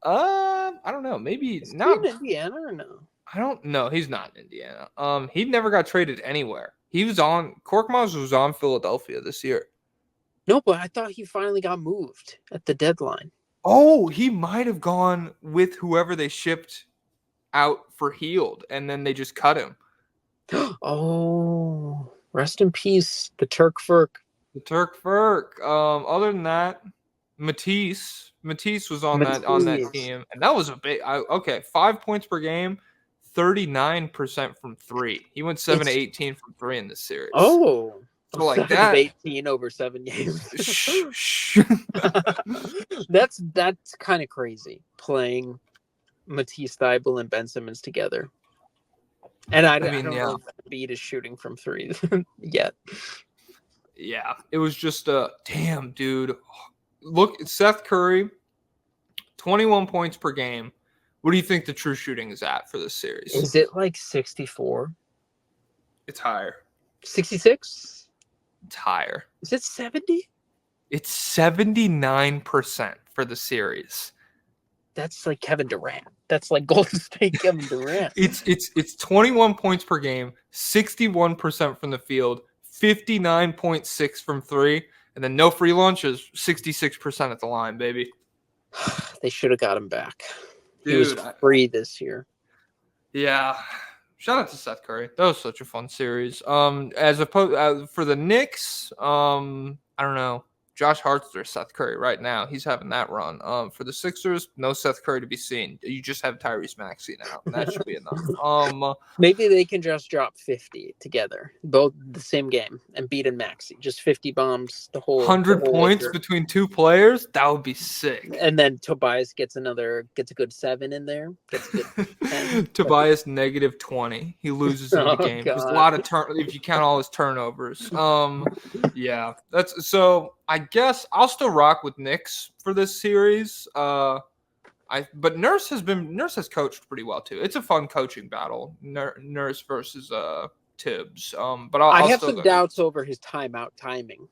I don't know. Maybe Is not he in Indiana or no? I don't know. He's not in Indiana. He never got traded anywhere. Korkmaz was on Philadelphia this year. No, but I thought he finally got moved at the deadline. Oh, he might have gone with whoever they shipped out for Healed, and then they just cut him. Oh, rest in peace, the Turk Furk. The Turk Furk. Other than that, Matisse was on that team, and that was a big. 5 points per game, 39% from three. He went 7 to 18 from three in this series. Oh. So like that, 18 over 7 games. That's kind of crazy playing Matisse Thybulle and Ben Simmons together. And I don't know if Embiid is shooting from three yet. Yeah, it was just damn, dude. Look, Seth Curry, 21 points per game. What do you think the true shooting is at for this series? Is it like 64? It's higher. 66? It's higher. Is it 70? It's 79% for the series. That's like Kevin Durant. That's like Golden State Kevin Durant. It's 21 points per game, 61% from the field, 59.6 from three, and then no free lunches, 66% at the line, baby. They should have got him back. Dude, he was free this year. Yeah. Shout out to Seth Curry. That was such a fun series. As opposed for the Knicks, I don't know. Josh Hart's their Seth Curry right now. He's having that run. For the Sixers, no Seth Curry to be seen. You just have Tyrese Maxey now. And that should be enough. Maybe they can just drop 50 together, both the same game, and beat in Maxey. Just 50 bombs the whole 100 points between two players. That would be sick. And then Tobias gets a good 7 in there. Gets a good 10. Tobias negative 20. He loses in the game. There's a lot of if you count all his turnovers. Yeah, that's so. I guess I'll still rock with Knicks for this series. But Nurse has coached pretty well too. It's a fun coaching battle, Nurse versus Tibbs. But I have some doubts over his timeout timing.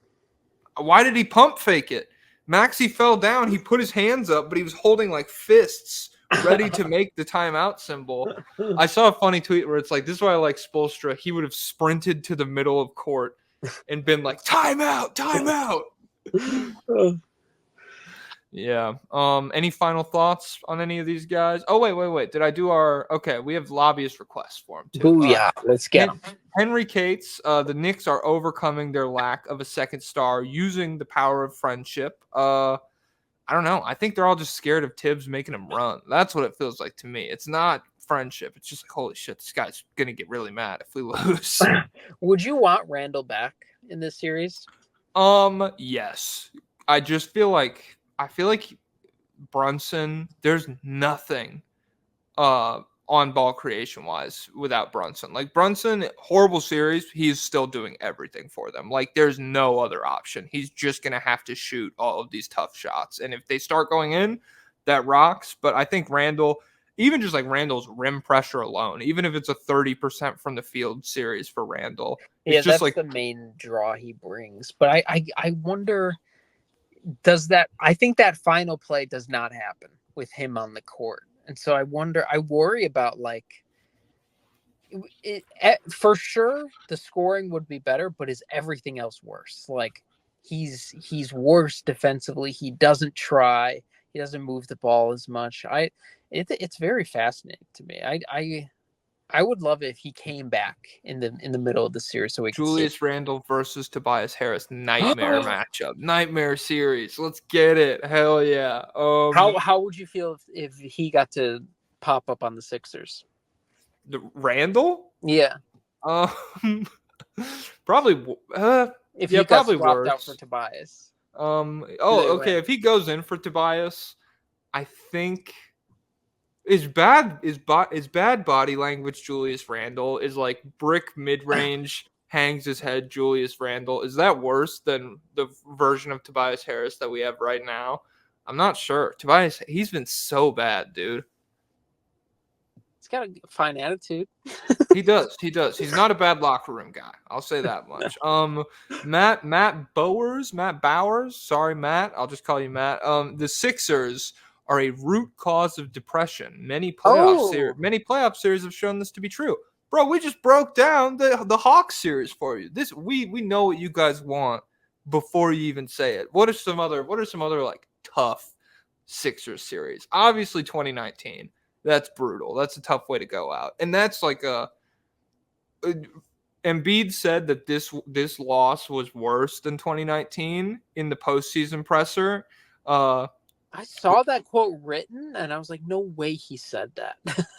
Why did he pump fake it? Maxey fell down. He put his hands up, but he was holding like fists, ready to make the timeout symbol. I saw a funny tweet where it's like, "This is why I like Spoelstra. He would have sprinted to the middle of court and been like, timeout, timeout." Yeah. Any final thoughts on any of these guys? Oh, wait. Did I do okay, we have lobbyist requests for him too. Booyah. Let's get him. Henry Cates, the Knicks are overcoming their lack of a second star using the power of friendship. I I don't know. I think they're all just scared of Tibbs making them run. That's what it feels like to me. It's not friendship. It's just like, holy shit, this guy's gonna get really mad if we lose. Would you want Randall back in this series? Yes. I feel like Brunson, there's nothing on ball creation wise without Brunson. Like Brunson, horrible series, he's still doing everything for them. Like there's no other option. He's just gonna have to shoot all of these tough shots. And if they start going in, that rocks. But I think Randall, even just like Randall's rim pressure alone, even if it's a 30% from the field series for Randall, it's Yeah, just that's like the main draw he brings. But I wonder, does that? I think that final play does not happen with him on the court, and so I worry about like, for sure the scoring would be better, but is everything else worse? Like he's worse defensively. He doesn't try. He doesn't move the ball as much. It's very fascinating to me. I would love it if he came back in the middle of the series so we could see. Julius Randle versus Tobias Harris nightmare matchup, nightmare series. Let's get it. Hell yeah. How would you feel if he got to pop up on the Sixers? The Randall? Yeah. Probably. If Yeah, he got probably swapped worse. out for Tobias. Okay. If he goes in for Tobias, I think is bad body language. Julius Randle is like brick mid range, hangs his head. Julius Randle, is that worse than the version of Tobias Harris that we have right now? I'm not sure. Tobias, he's been so bad, dude. He's got a fine attitude. He does. He's not a bad locker room guy. I'll say that much. Matt Bowers. Sorry, Matt. I'll just call you Matt. The Sixers are a root cause of depression. Many playoff series have shown this to be true. Bro, we just broke down the Hawks series for you. This we know what you guys want before you even say it. What are some other like tough Sixers series? Obviously 2019. That's brutal. That's a tough way to go out. And that's like Embiid said that this loss was worse than 2019 in the postseason presser. I saw that quote written, and I was like, no way he said that.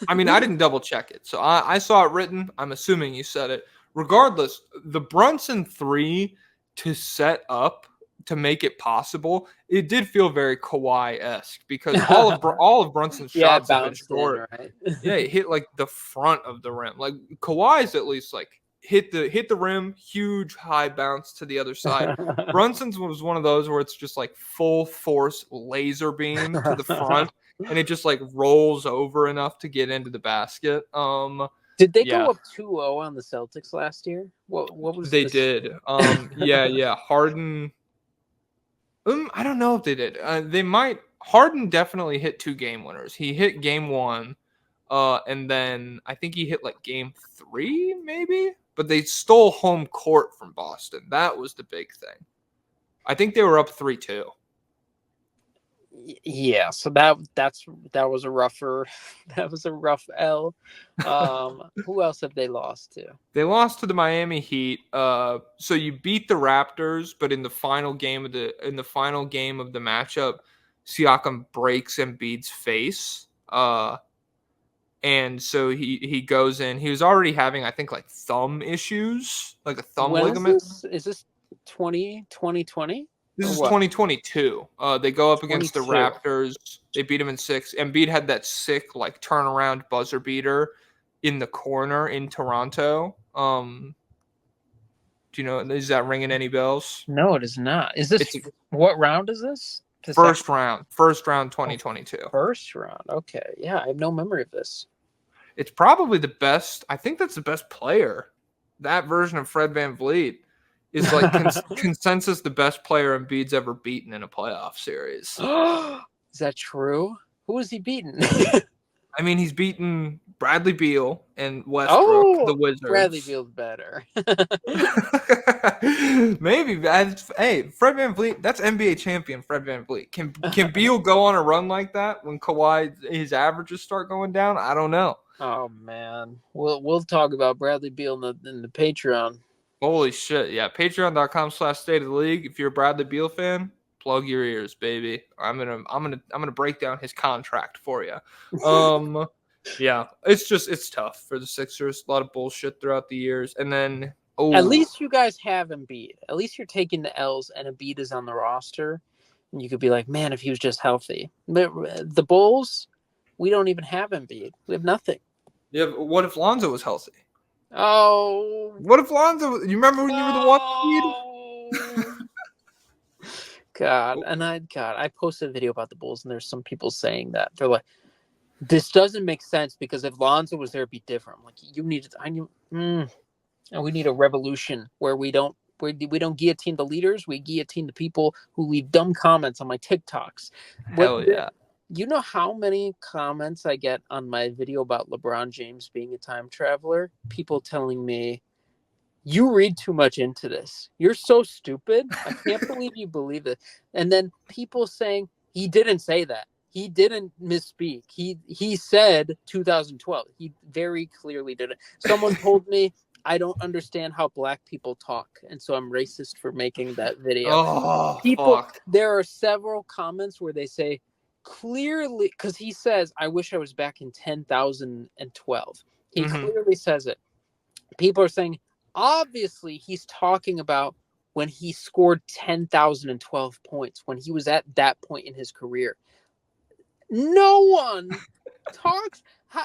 I mean, I didn't double check it. So I saw it written. I'm assuming you said it. Regardless, the Brunson 3 to set up to make it possible, it did feel very Kawhi-esque because all of Brunson's shots have been short. Right? Yeah, it hit like the front of the rim. Like Kawhi's at least like hit the rim, huge high bounce to the other side. Brunson's was one of those where it's just like full force laser beam to the front, and it just like rolls over enough to get into the basket. Did they go up 2-0 on the Celtics last year? What was they did? Yeah. Harden. I don't know if they did. They might. Harden definitely hit 2 game winners. He hit game 1, and then I think he hit like game 3, maybe. But they stole home court from Boston. That was the big thing. I think they were up 3-2. Yeah, so that was a rough L. Who else have they lost to? They lost to the Miami Heat. So you beat the Raptors, but in the final game of the matchup, Siakam breaks Embiid's face. And so he goes in. He was already having, I think, like thumb issues, like a thumb ligament. Is this 2020? This is 2022. They go up against the Raptors. They beat them in 6. Embiid had that sick like turnaround buzzer beater in the corner in Toronto. Do you know? Is that ringing any bells? No, it is not. Is this what round is this? First round, 2022. First round. Okay, yeah, I have no memory of this. It's probably the best. I think that's the best player. That version of Fred VanVleet is like consensus the best player Embiid's ever beaten in a playoff series. Is that true? Who has he beaten? I mean, he's beaten Bradley Beal and Westbrook, the Wizards. Bradley Beal's better. Maybe. Hey, Fred VanVleet, that's NBA champion Fred VanVleet. Can Beal go on a run like that when his averages start going down? I don't know. Oh man, we'll talk about Bradley Beal in the Patreon. Holy shit! Yeah, Patreon.com/State of the League. If you're a Bradley Beal fan, Plug your ears, baby. I'm gonna break down his contract for you. Yeah, it's tough for the Sixers. A lot of bullshit throughout the years, and then At least you guys have Embiid. At least you're taking the L's, and Embiid is on the roster, and you could be like, man, if he was just healthy. But the Bulls, we don't even have Embiid. We have nothing. Yeah, what if Lonzo was healthy? Oh, What if Lonzo? You remember when you were the one seed? God, I posted a video about the Bulls, and there's some people saying that they're like, this doesn't make sense because if Lonzo was there, it'd be different. I'm like, you need and we need a revolution where we don't guillotine the leaders, we guillotine the people who leave dumb comments on my TikToks. Hell yeah. You know how many comments I get on my video about LeBron James being a time traveler? People telling me, you read too much into this. You're so stupid. I can't believe you believe it. And then people saying, he didn't say that. He didn't misspeak. He said 2012. He very clearly did it. Someone told me, I don't understand how black people talk, and so I'm racist for making that video. Oh, fuck. There are several comments where they say, clearly, because he says, I wish I was back in 10,012. He clearly says it. People are saying, obviously, he's talking about when he scored 10,012 points, when he was at that point in his career. No one talks.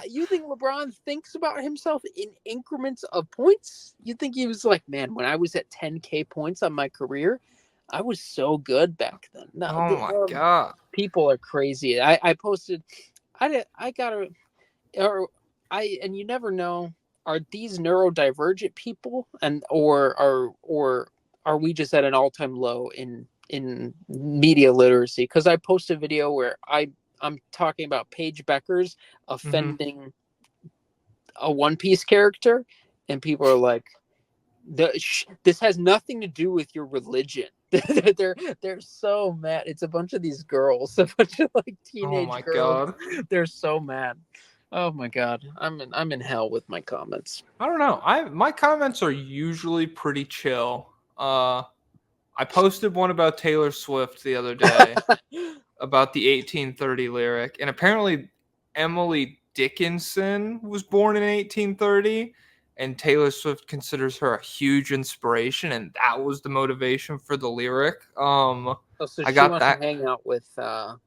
You think LeBron thinks about himself in increments of points? You think he was like, man, when I was at 10K points on my career, I was so good back then. No, oh my God. People are crazy. I posted, and you never know, are these neurodivergent people or are we just at an all-time low in media literacy? Because I posted a video where I'm talking about Paige Beckers offending a One Piece character, and people are like, "This has nothing to do with your religion." they're so mad. It's a bunch of these girls, a bunch of like teenage girls. God. They're so mad. Oh my God, I'm in hell with my comments. I don't know. My comments are usually pretty chill. I posted one about Taylor Swift the other day. About the 1830 lyric, and apparently Emily Dickinson was born in 1830, and Taylor Swift considers her a huge inspiration, and that was the motivation for the lyric. So I got that. To hang out with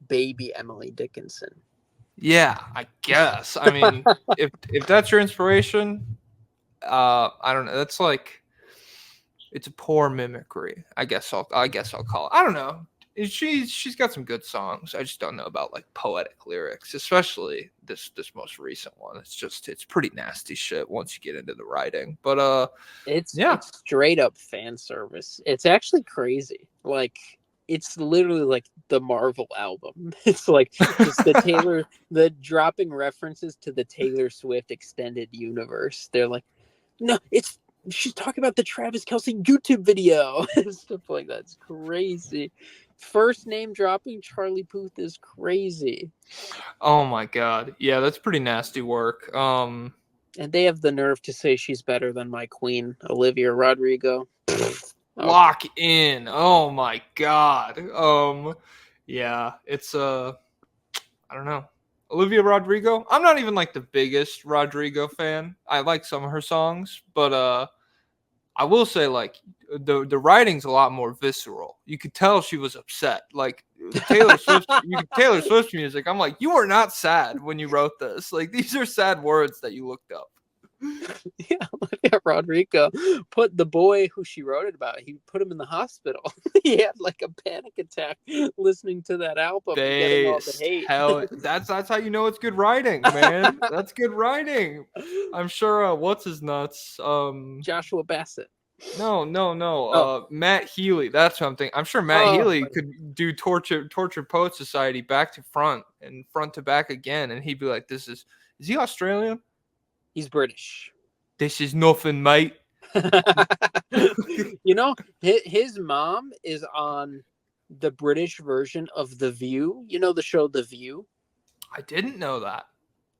baby Emily Dickinson. Yeah, I guess. I mean, if that's your inspiration, I don't know. That's like, it's a poor mimicry. I guess I'll call it. I don't know. She's got some good songs. I just don't know about like poetic lyrics, especially this most recent one. It's pretty nasty shit once you get into the writing. But it's straight up fan service. It's actually crazy. Like, it's literally like the Marvel album. It's like just the dropping references to the Taylor Swift extended universe. They're like, no, she's talking about the Travis Kelce YouTube video and stuff like that. It's crazy. First name dropping Charlie Puth is crazy. Oh my God. Yeah, that's pretty nasty work. And they have the nerve to say she's better than my queen, Olivia Rodrigo. Lock in. Oh my God. Yeah, it's I don't know. Olivia Rodrigo. I'm not even like the biggest Rodrigo fan. I like some of her songs, but I will say, like, the writing's a lot more visceral. You could tell she was upset. Like Taylor Swift music. I'm like, you are not sad when you wrote this. Like, these are sad words that you looked up. Yeah, Rodrigo put the boy who she wrote it about. He put him in the hospital. He had like a panic attack listening to that album. And getting all the hate. Hell, that's how you know it's good writing, man. That's good writing. I'm sure. What's his nuts? Joshua Bassett. No. Matt Healy. That's something. I'm sure Matt Healy could do Torture Poet Society back to front and front to back again, and he'd be like, "Is he Australian? He's British. This is nothing, mate." You know, his mom is on the British version of The View. You know the show The View? I didn't know that.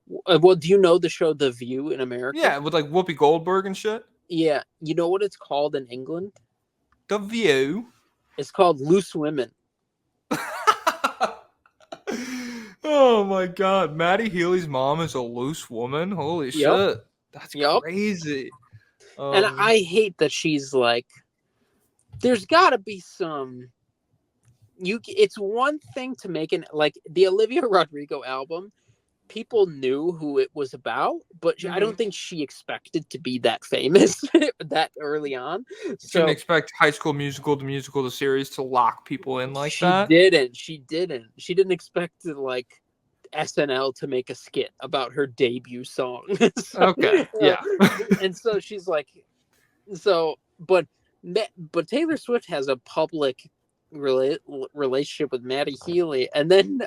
Well, do you know the show The View in America? Yeah, with like Whoopi Goldberg and shit. Yeah. You know what it's called in England? The View. It's called Loose Women. Oh my god, Maddie Healy's mom is a loose woman. Holy Yep. shit, that's Yep. crazy. And I hate that she's like, there's got to be some. It's one thing to make like the Olivia Rodrigo album. People knew who it was about, but I don't think she expected to be that famous that early on. So didn't expect High School Musical, the musical, the series to lock people in like that. She didn't expect to like SNL to make a skit about her debut song. Okay, yeah. And so she's like, but Taylor Swift has a public relationship with Maddie Healy, and then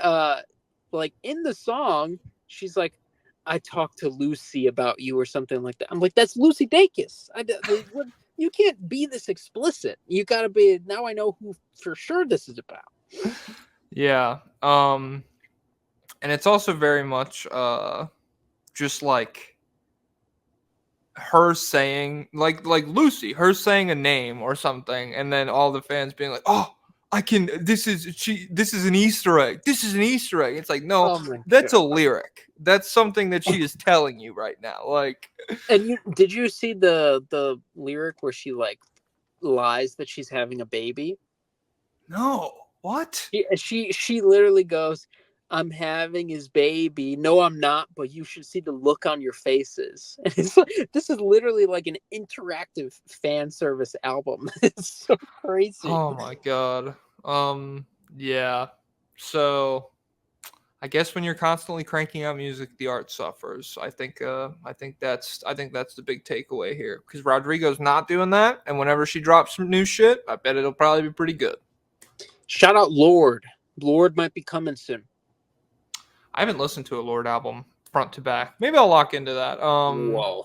like in the song, she's like, "I talked to Lucy about you" or something like that. I'm like, "That's Lucy Dacus." You can't be this explicit. You gotta be. Now I know who for sure this is about. Yeah. And it's also very much just like her saying like Lucy, her saying a name or something, and then all the fans being like, "Oh, this is an Easter egg. This is an Easter egg." It's like, no, that's a lyric. That's something that she is telling you right now. Like, and did you see the lyric where she like lies that she's having a baby? No. What? She literally goes, "I'm having his baby. No, I'm not, but you should see the look on your faces." And it's like, this is literally like an interactive fan service album. It's so crazy. Oh my god. Yeah. So I guess when you're constantly cranking out music, the art suffers. I think that's the big takeaway here, because Rodrigo's not doing that, and whenever she drops some new shit, I bet it'll probably be pretty good. Shout out Lord. Lord might be coming soon. I haven't listened to a Lord album front to back. Maybe I'll lock into that. Whoa.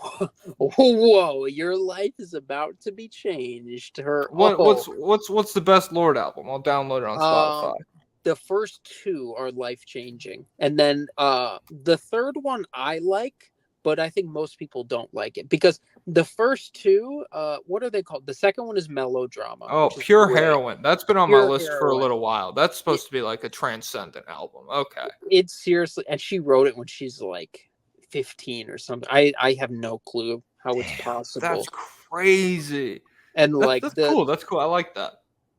Whoa, your life is about to be changed. What's the best Lord album? I'll download it on Spotify. The first two are life changing, and then the third one I like, but I think most people don't like it because the first two, what are they called? The second one is Melodrama. Oh, Pure Heroin. That's been on my list for a little while. That's supposed to be like a transcendent album. Okay. It's seriously, and she wrote it when she's like 15 or something. I have no clue how it's possible. That's crazy. And that's cool. That's cool. I like that.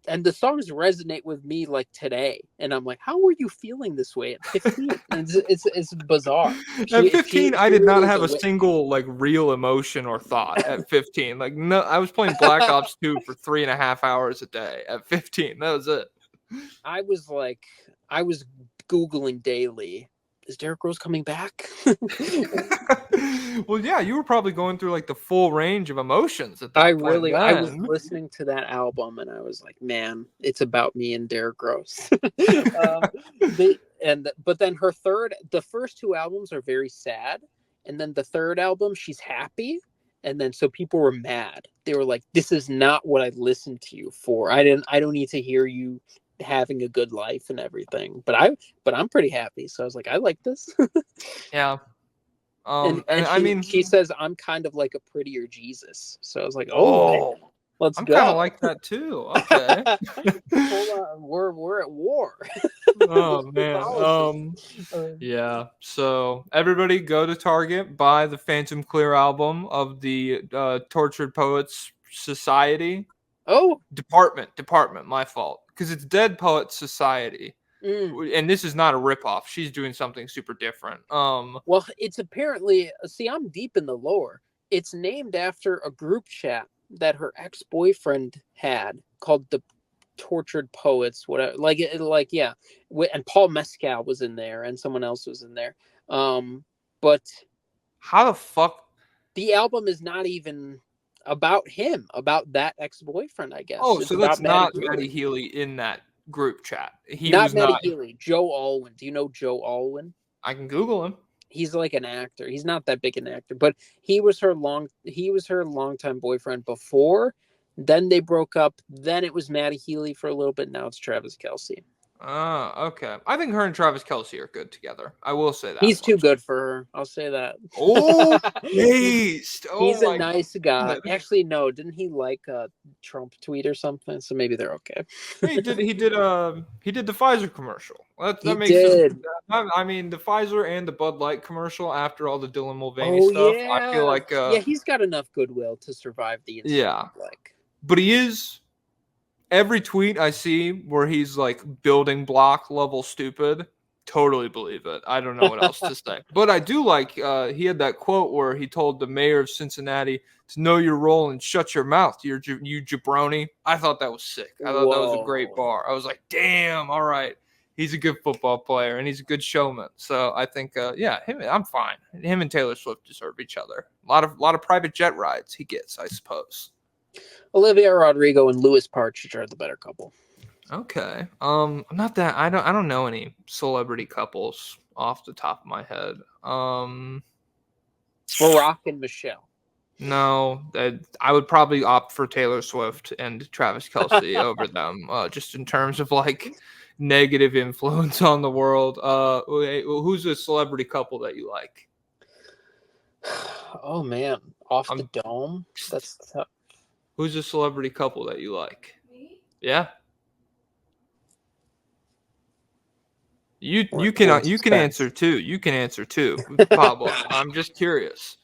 And the songs resonate with me like today, and I'm like, how were you feeling this way at 15? it's bizarre. At 15, I did not have a single like real emotion or thought at 15. Like, no, I was playing Black Ops 2 for 3.5 hours a day at 15. That was it. I was Googling daily, is Derrick Rose coming back? Well, yeah, you were probably going through like the full range of emotions at that point. I was listening to that album and I was like, man, it's about me and Derrick Rose. But then the first two albums are very sad, and then the third album, she's happy, and then so people were mad. They were like, this is not what I listened to you for. I don't need to hear you having a good life and everything. But I'm pretty happy. So I was like, I like this. Yeah. And I mean, she says I'm kind of like a prettier Jesus. So I was like, let's I'm go. I'm kind of like that too. Okay. Hold on, we're at war. Oh man. Yeah. So everybody go to Target, buy the Phantom Clear album of the Tortured Poets Society. Oh, Department. My fault, because it's Dead Poets Society. And this is not a ripoff. She's doing something super different. Well, it's apparently, see, I'm deep in the lore. It's named after a group chat that her ex-boyfriend had called the Tortured Poets, whatever. Yeah. And Paul Mescal was in there, and someone else was in there. But how the fuck? The album is not even about him, about that ex-boyfriend, I guess. Oh, it's so that's not Maddie Healy in that group chat. Not Maddie Healy. Joe Alwyn. Do you know Joe Alwyn? I can Google him. He's like an actor. He's not that big an actor, but he was her longtime boyfriend before. Then they broke up. Then it was Maddie Healy for a little bit. Now it's Travis Kelce. Okay. I think her and Travis Kelce are good together. I will say that. He's too much. good for her. I'll say that. Oh, based. He's Oh a my nice guy. God. Actually, no, didn't he like a Trump tweet or something? So maybe they're okay. He did the Pfizer commercial. That He makes sense. did. I mean, the Pfizer and the Bud Light commercial after all the Dylan Mulvaney Oh stuff. yeah. I feel like yeah, he's got enough goodwill to survive the incident. yeah. Like, But he is every tweet I see where he's like building block level stupid, totally believe it. I don't know what else to say. But I do like he had that quote where he told the mayor of Cincinnati to know your role and shut your mouth, you jabroni. I thought that was sick. I thought that was a great bar. I was like, damn, all right. He's a good football player and he's a good showman. So I think I'm fine. Him and Taylor Swift deserve each other. A lot of private jet rides he gets, I suppose. Olivia Rodrigo and Louis Partridge are the better couple. Okay. Not that I don't know any celebrity couples off the top of my head. Barack and Michelle. No, I would probably opt for Taylor Swift and Travis Kelce over them, just in terms of like negative influence on the world. Who's a celebrity couple that you like? Oh man, off the dome. That's tough. Who's a celebrity couple that you like? Me? Yeah. You can answer too. You can answer too, Pablo. I'm just curious.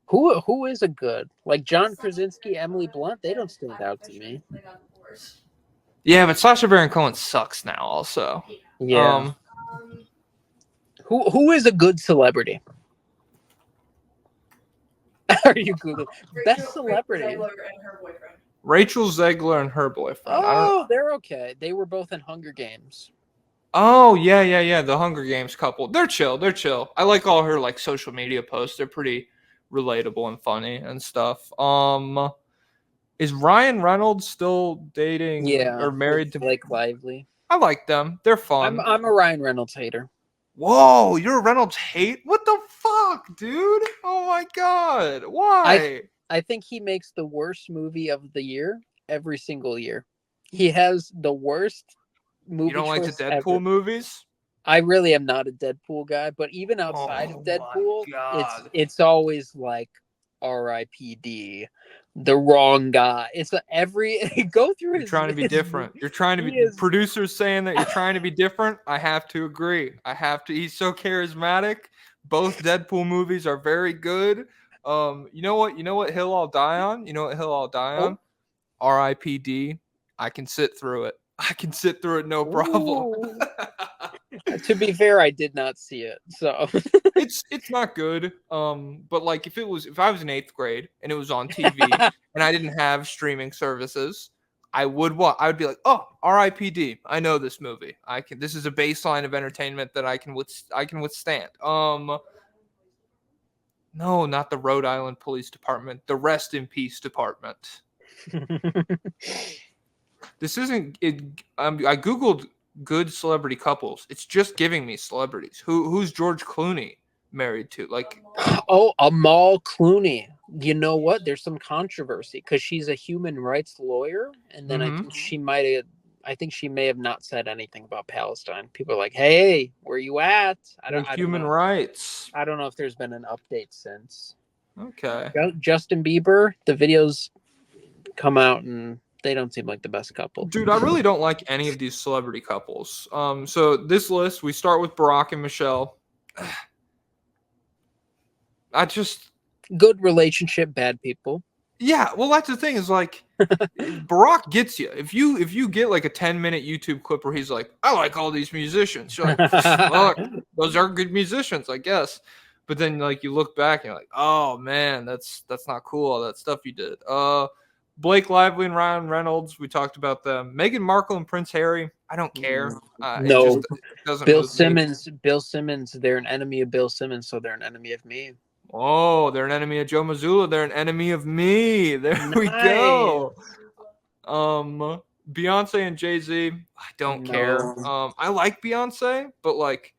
Who is a good, like John Krasinski, Emily Blunt? They don't stand out to me. Yeah, but Sacha Baron Cohen sucks now. Also, yeah. Who is a good celebrity? Are you Googling best celebrity? Rachel Zegler and her boyfriend. Oh, they're okay. They were both in Hunger Games. Oh yeah. The Hunger Games couple. They're chill. I like all her like social media posts. They're pretty relatable and funny and stuff. Is Ryan Reynolds still dating or married to Blake Lively? I like them. They're fun. I'm a Ryan Reynolds hater. Whoa, you're a Reynolds hate? What the fuck, dude? Oh my god. Why? I think he makes the worst movie of the year every single year. He has the worst movie. You don't like the Deadpool movies? I really am not a Deadpool guy, but even outside of Deadpool, it's always like R.I.P.D. the wrong guy. It's every go through. You're trying to be different. You're trying to be. Producers saying that you're trying to be different. I have to agree. He's so charismatic. Both Deadpool movies are very good. You know what hill I'll die on. R.I.P.D. I can sit through it. No problem. To be fair, I did not see it, so it's not good. But like if I was in 8th grade and it was on TV and I didn't have streaming services, I would be like, oh, R.I.P.D. I know this movie. This is a baseline of entertainment that I can withstand. No, not the Rhode Island Police Department. The Rest in Peace Department. This isn't it. I googled good celebrity couples. It's just giving me celebrities. Who's George Clooney married to? Like, Amal Clooney. You know what? There's some controversy because she's a human rights lawyer, and then I think she may have not said anything about Palestine. People are like, "Hey, where you at?" Human rights. I don't know if there's been an update since. Okay. Justin Bieber. The videos come out and they don't seem like the best couple. Dude, I really don't like any of these celebrity couples. So this list, we start with Barack and Michelle. Good relationship, bad people. Yeah, well, that's the thing is like Barack gets you. If you get like a 10-minute YouTube clip where he's like, I like all these musicians. You're like, fuck, those are good musicians, I guess. But then like you look back and you're like, oh man, that's not cool, all that stuff you did. Blake Lively and Ryan Reynolds, we talked about them. Meghan Markle and Prince Harry, I don't care. No, it doesn't Bill Simmons, they're an enemy of Bill Simmons, so they're an enemy of me. Oh, they're an enemy of Joe Mazzulla. They're an enemy of me. There we go. Beyonce and Jay-Z, I don't care. I like Beyonce, but like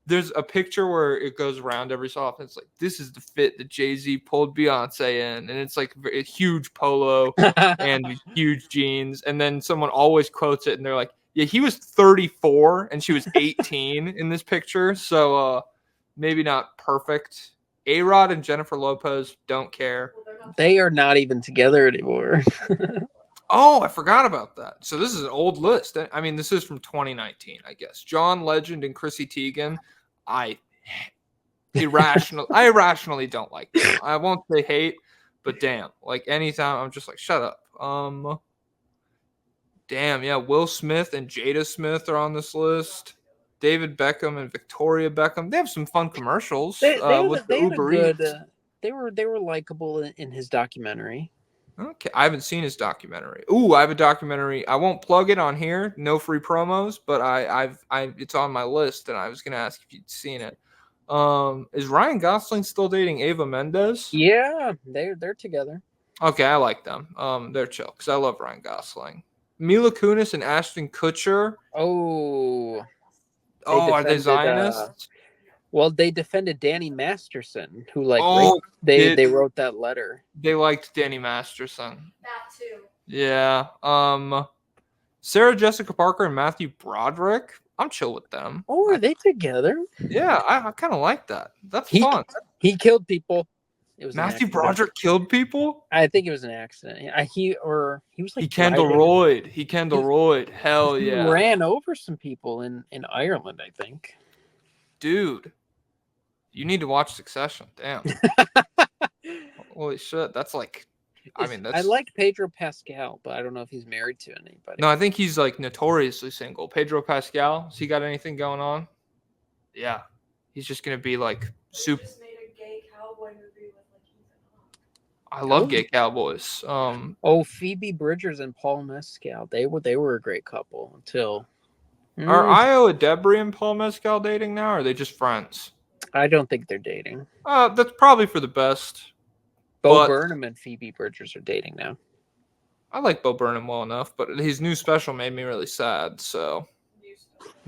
there's a picture where it goes around every so often. It's like, this is the fit that Jay-Z pulled Beyonce in. And it's like a huge polo and huge jeans. And then someone always quotes it and they're like, Yeah, he was 34 and she was 18 in this picture. So maybe not perfect. A-Rod and Jennifer Lopez, don't care. They are not even together anymore. Oh, I forgot about that. So this is an old list. I mean, this is from 2019, I guess. John Legend and Chrissy Teigen. I irrationally don't like them. I won't say hate, but damn, like anytime I'm just like, shut up. Damn, yeah, Will Smith and Jada Smith are on this list. David Beckham and Victoria Beckham. They have some fun commercials with the they had a Uber good. Eats. They were likable in his documentary. Okay, I haven't seen his documentary. Ooh, I have a documentary. I won't plug it on here. No free promos, but it's on my list, and I was gonna ask if you'd seen it. Is Ryan Gosling still dating Ava Mendes? Yeah, they're together. Okay, I like them. They're chill because I love Ryan Gosling. Mila Kunis and Ashton Kutcher. Oh, Oh, are they Zionists? Well, they defended Danny Masterson, who Oh, they wrote that letter. They liked Danny Masterson. That too. Yeah. Sarah Jessica Parker and Matthew Broderick. I'm chill with them. Oh, are they together? Yeah, I kind of like that. That's fun. He killed people. It was Matthew Broderick killed people? I think it was an accident. He was like He Kendall Royd. He Kendall Royd. Hell yeah. He ran over some people in Ireland, I think. Dude, you need to watch Succession. Damn. Holy shit. That's like, I like Pedro Pascal, but I don't know if he's married to anybody. No, I think he's like notoriously single. Pedro Pascal, has he got anything going on? Yeah. He's just going to be like super. Just made a gay cowboy movie with like Ethan Hawke. I love gay cowboys. Phoebe Bridgers and Paul Mescal. They were a great couple until. Are Io Debris and Paul Mescal dating now, or are they just friends? I don't think they're dating. That's probably for the best. Bo Burnham and Phoebe Bridgers are dating now. I like Bo Burnham well enough, but his new special made me really sad. So,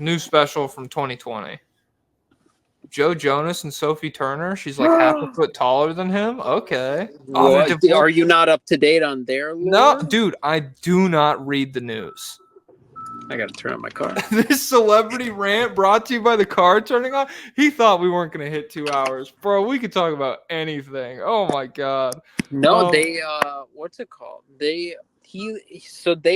new special from 2020. Joe Jonas and Sophie Turner. She's like half a foot taller than him. Okay. Are you not up to date on their lore? No, dude, I do not read the news. I gotta turn on my car. This celebrity rant brought to you by the car turning on. He thought we weren't gonna hit 2 hours, bro. We could talk about anything. Oh my god. No, they what's it called? They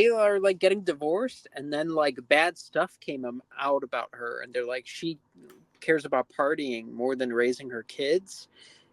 are like getting divorced, and then like bad stuff came out about her, and they're like she cares about partying more than raising her kids.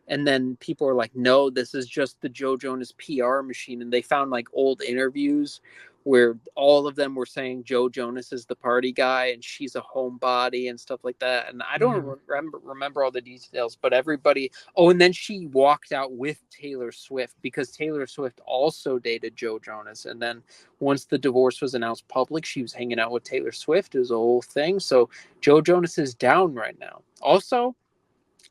And then people are like, no, this is just the Joe Jonas PR machine. And they found like old interviews where all of them were saying Joe Jonas is the party guy and she's a homebody and stuff like that. And I don't remember all the details, but everybody. Oh, and then she walked out with Taylor Swift because Taylor Swift also dated Joe Jonas. And then once the divorce was announced public, she was hanging out with Taylor Swift. It was a whole thing. So Joe Jonas is down right now. Also,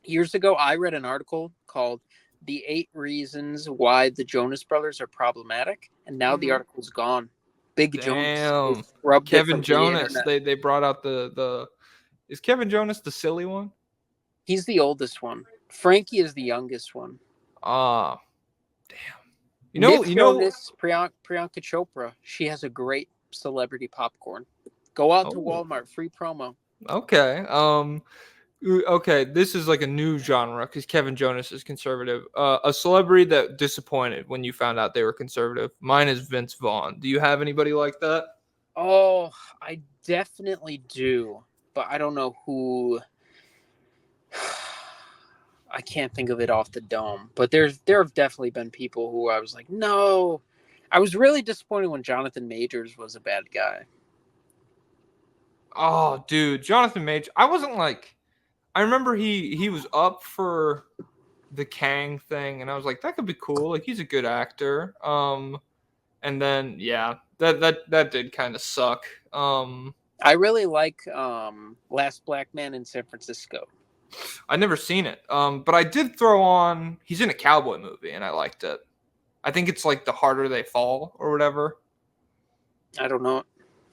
years ago, I read an article called The 8 Reasons Why the Jonas Brothers Are Problematic. And now the article's gone. Big Jonas. Kevin Jonas. They brought out the is Kevin Jonas the silly one? He's the oldest one. Frankie is the youngest one. Damn. You know Priyanka Chopra. She has a great celebrity popcorn. Go out to Walmart, free promo. Okay. Okay, this is like a new genre because Kevin Jonas is conservative. A celebrity that disappointed when you found out they were conservative. Mine is Vince Vaughn. Do you have anybody like that? Oh, I definitely do, but I don't know who. I can't think of it off the dome, but there have definitely been people who I was like, no. I was really disappointed when Jonathan Majors was a bad guy. Oh, dude, Jonathan Majors. I remember he was up for the Kang thing, and I was like, that could be cool. Like, he's a good actor. And then that did kind of suck. I really like Last Black Man in San Francisco. I've never seen it. But I did throw on. He's in a cowboy movie, and I liked it. I think it's like The Harder They Fall or whatever. I don't know.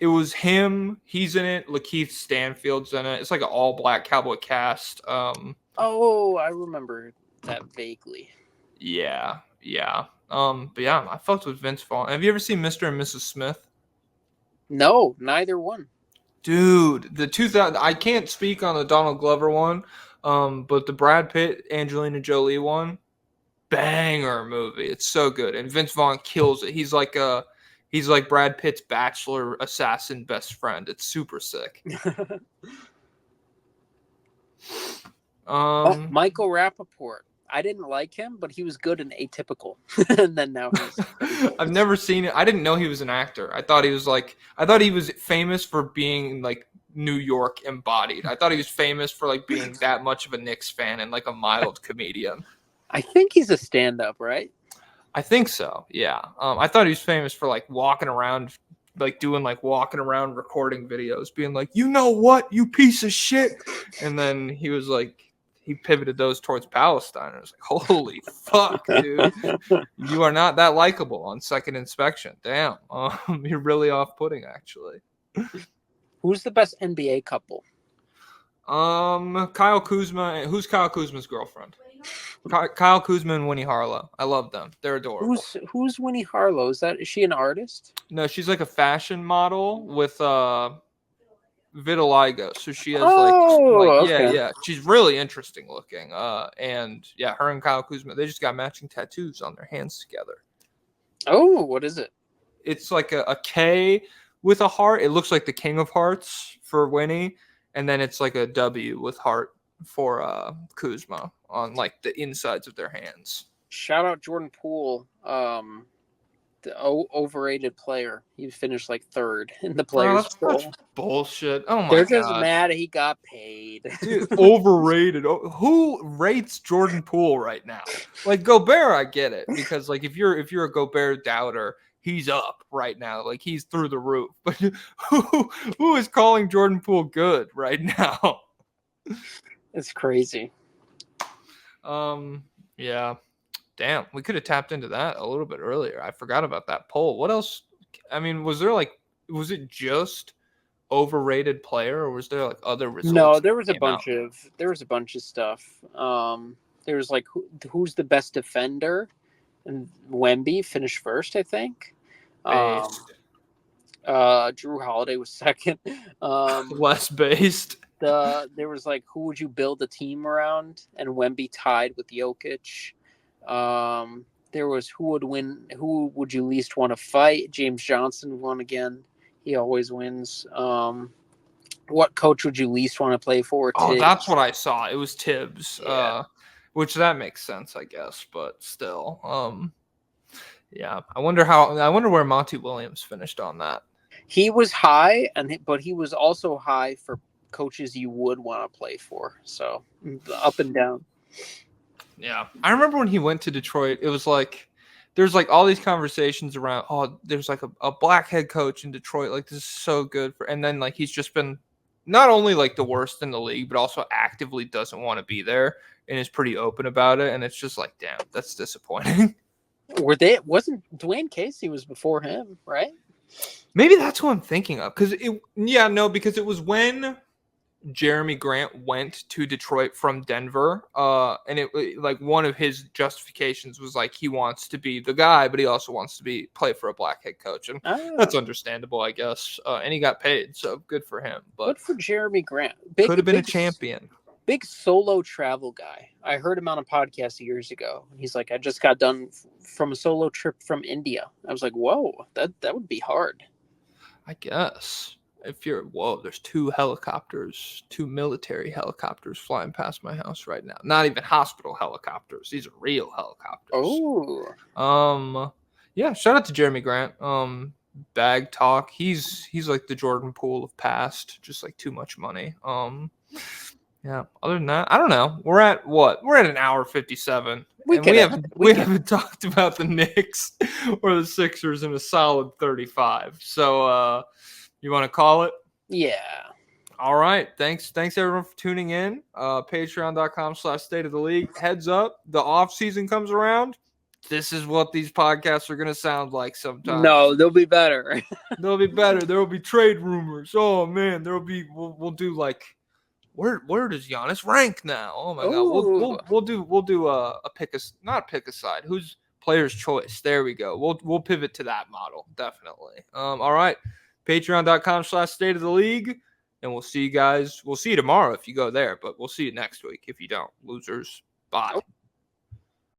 It was him. He's in it. Lakeith Stanfield's in it. It's like an all-black cowboy cast. Oh, I remember that vaguely. Yeah. But yeah, I fucked with Vince Vaughn. Have you ever seen Mr. and Mrs. Smith? No, neither one. Dude, the 2000. I can't speak on the Donald Glover one, but the Brad Pitt, Angelina Jolie one, banger movie. It's so good, and Vince Vaughn kills it. He's like Brad Pitt's bachelor assassin best friend. It's super sick. Michael Rappaport. I didn't like him, but he was good in Atypical. And then now he's I've never seen it. I didn't know he was an actor. I thought he was famous for being like New York embodied. I thought he was famous for like being that much of a Knicks fan and like a mild comedian. I think he's a stand-up, right? I think so. Yeah. I thought he was famous for like walking around, like doing like walking around recording videos, being like, you know what, you piece of shit. And then he was like, he pivoted those towards Palestine. I was like, holy fuck, dude. You are not that likable on second inspection. Damn. You're really off-putting, actually. Who's the best NBA couple? Kyle Kuzma. Who's Kyle Kuzma's girlfriend? Kyle Kuzma and Winnie Harlow. I love them. They're adorable. Who's Winnie Harlow? Is she an artist? No, she's like a fashion model with vitiligo. So she has okay. yeah. She's really interesting looking. And yeah, her and Kyle Kuzma, they just got matching tattoos on their hands together. Oh, what is it? It's like a K with a heart. It looks like the King of Hearts for Winnie, and then it's like a W with heart for Kuzma on like the insides of their hands. Shout out Jordan Poole, the overrated player. He finished like third in the Players Poll. That's bullshit. Oh my god. They're just mad he got paid. Dude, overrated. Who rates Jordan Poole right now? Like Gobert, I get it, because like if you're a Gobert doubter, he's up right now. Like he's through the roof. But who is calling Jordan Poole good right now? It's crazy. Yeah. Damn, we could have tapped into that a little bit earlier. I forgot about that poll. What else? I mean, was it just overrated player, or was there like other results? No, there was a bunch of stuff. There was like who's the best defender, and Wemby finished first, I think. Drew Holiday was second. Less based. There was like who would you build a team around, and Wemby tied with Jokic. There was who would you least want to fight? James Johnson won again. He always wins. What coach would you least want to play for? Oh, Tibbs. That's what I saw. It was Tibbs. Yeah. Which that makes sense, I guess, but still. Yeah. I wonder where Monty Williams finished on that. He was high, but he was also high for coaches you would want to play for. So up and down. Yeah. I remember when he went to Detroit, it was like there's like all these conversations around, there's like a black head coach in Detroit. Like this is so good and then like he's just been not only like the worst in the league, but also actively doesn't want to be there and is pretty open about it. And it's just like, damn, that's disappointing. Wasn't Dwayne Casey was before him, right? Maybe that's what I'm thinking of. Because it was when Jeremy Grant went to Detroit from Denver, and it like one of his justifications was like he wants to be the guy, but he also wants to play for a black head coach, and that's understandable, I guess. And he got paid, so good for him. But good for Jeremy Grant. Could have been a champion. Big solo travel guy. I heard him on a podcast years ago. He's like, I just got done from a solo trip from India. I was like, whoa, that would be hard. I guess. There's two military helicopters flying past my house right now. Not even hospital helicopters. These are real helicopters. Oh. Yeah, shout out to Jeremy Grant. Bag talk. He's like the Jordan Poole of past, just like too much money. Yeah, other than that, I don't know. We're at what? We're at an hour 57. We haven't talked about the Knicks or the Sixers in a solid 35. So you want to call it? Yeah. All right. Thanks everyone for tuning in. Patreon.com/State of the League. Heads up, the off season comes around. This is what these podcasts are going to sound like sometimes. No, they'll be better. They'll be better. There will be trade rumors. Oh man, we'll do like where does Giannis rank now? Oh my god. We'll do a pick a side. Who's player's choice? There we go. We'll pivot to that model, definitely. All right. Patreon.com/state of the league. And we'll see you guys. We'll see you tomorrow if you go there, but we'll see you next week if you don't. Losers. Bye. Nope.